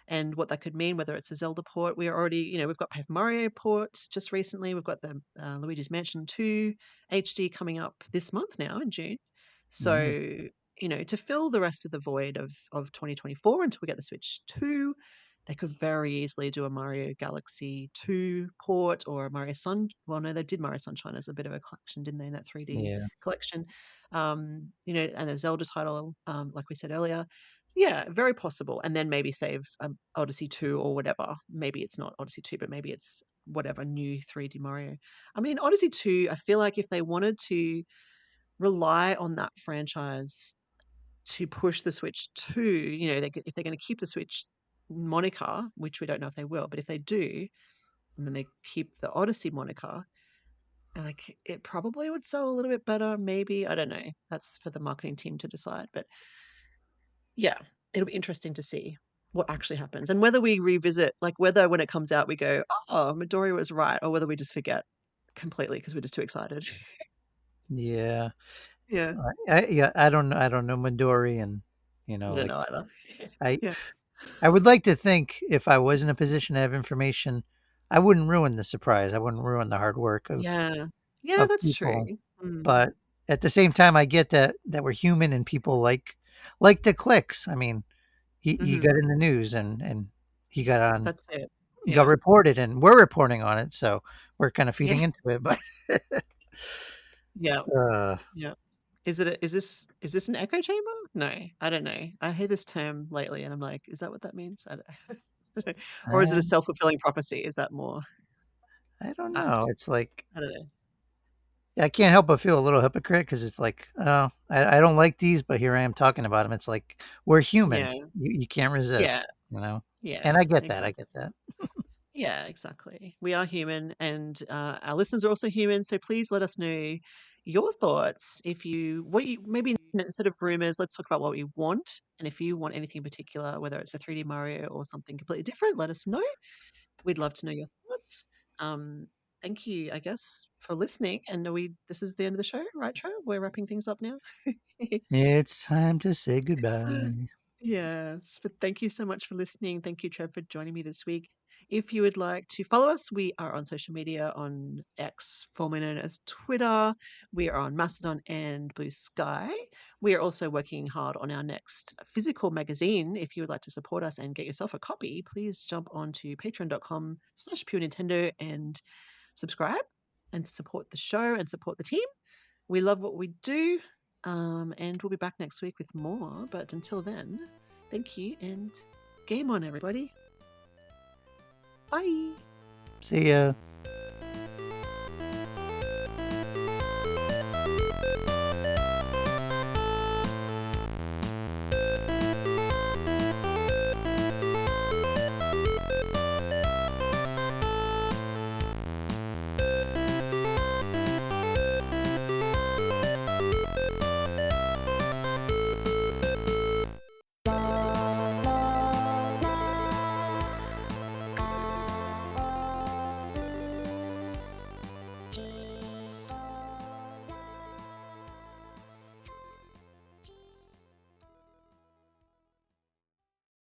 Speaker 1: and what that could mean, whether it's a Zelda port. We are already, we've got Paper Mario ports just recently. We've got the Luigi's Mansion 2 HD coming up this month now in June. So,
Speaker 2: yeah,
Speaker 1: to fill the rest of the void of 2024 until we get the Switch 2, they could very easily do a Mario Galaxy 2 port or a Mario Sun. Well, no, they did Mario Sunshine as a bit of a collection, didn't they? In that 3D
Speaker 2: yeah,
Speaker 1: collection, and the Zelda title, like we said earlier. Yeah, very possible. And then maybe save Odyssey 2 or whatever. Maybe it's not Odyssey 2, but maybe it's whatever new 3D Mario. I mean, Odyssey 2, I feel like if they wanted to rely on that franchise to push the Switch 2, if they're going to keep the Switch moniker, which we don't know if they will, but if they do, and then they keep the Odyssey moniker, like it probably would sell a little bit better, maybe. I don't know. That's for the marketing team to decide. But yeah, it'll be interesting to see what actually happens and whether we revisit, like whether when it comes out we go, oh, Midori was right, or whether we just forget completely because we're just too excited.
Speaker 2: yeah.
Speaker 1: Yeah,
Speaker 2: Yeah, I don't know. I don't know Midori, and
Speaker 1: I don't
Speaker 2: like
Speaker 1: know either.
Speaker 2: I
Speaker 1: Yeah.
Speaker 2: I would like to think if I was in a position to have information, I wouldn't ruin the surprise. I wouldn't ruin the hard work
Speaker 1: Yeah. Yeah,
Speaker 2: of
Speaker 1: that's true.
Speaker 2: people.
Speaker 1: Mm.
Speaker 2: But at the same time, I get that we're human and people like the clicks. I mean, he got
Speaker 1: Mhm.
Speaker 2: in the news and he
Speaker 1: That's it.
Speaker 2: got
Speaker 1: Yeah.
Speaker 2: reported, and we're reporting on it, so we're kind of
Speaker 1: Yeah.
Speaker 2: feeding into it. But
Speaker 1: Yeah.
Speaker 2: uh,
Speaker 1: Yeah. Is this an echo chamber? No, I don't know. I hear this term lately and I'm like, is that what that means? I don't Or is it a
Speaker 2: I
Speaker 1: self-fulfilling prophecy? Is that more
Speaker 2: I don't know.
Speaker 1: apt?
Speaker 2: It's like
Speaker 1: I don't know.
Speaker 2: I can't help but feel a little hypocrite because it's like, oh, I don't like these, but here I am talking about them. It's like we're human.
Speaker 1: Yeah.
Speaker 2: You can't
Speaker 1: Yeah.
Speaker 2: resist, you know. And
Speaker 1: Yeah.
Speaker 2: I get that. I
Speaker 1: Exactly.
Speaker 2: get that.
Speaker 1: Yeah, exactly. We are human and our listeners are also human. So please let us know your thoughts. If you, what you, maybe instead of rumors, let's talk about what we want. And if you want anything in particular, whether it's a 3D Mario or something completely different, let us know. We'd love to know your thoughts. Um, thank you, I guess, for listening. And this is the end of the show, right, Trev? We're wrapping things up now.
Speaker 2: It's time to say goodbye.
Speaker 1: Yes, but thank you so much for listening. Thank you, Trev, for joining me this week. If you would like to follow us, we are on social media on X, formerly known as Twitter. We are on Mastodon and Blue Sky. We are also working hard on our next physical magazine. If you would like to support us and get yourself a copy, please jump on to patreon.com/pure Nintendo and subscribe and support the show and support the team. We love what we do. And we'll be back next week with more. But until then, thank you and game on, everybody. Bye.
Speaker 2: See ya.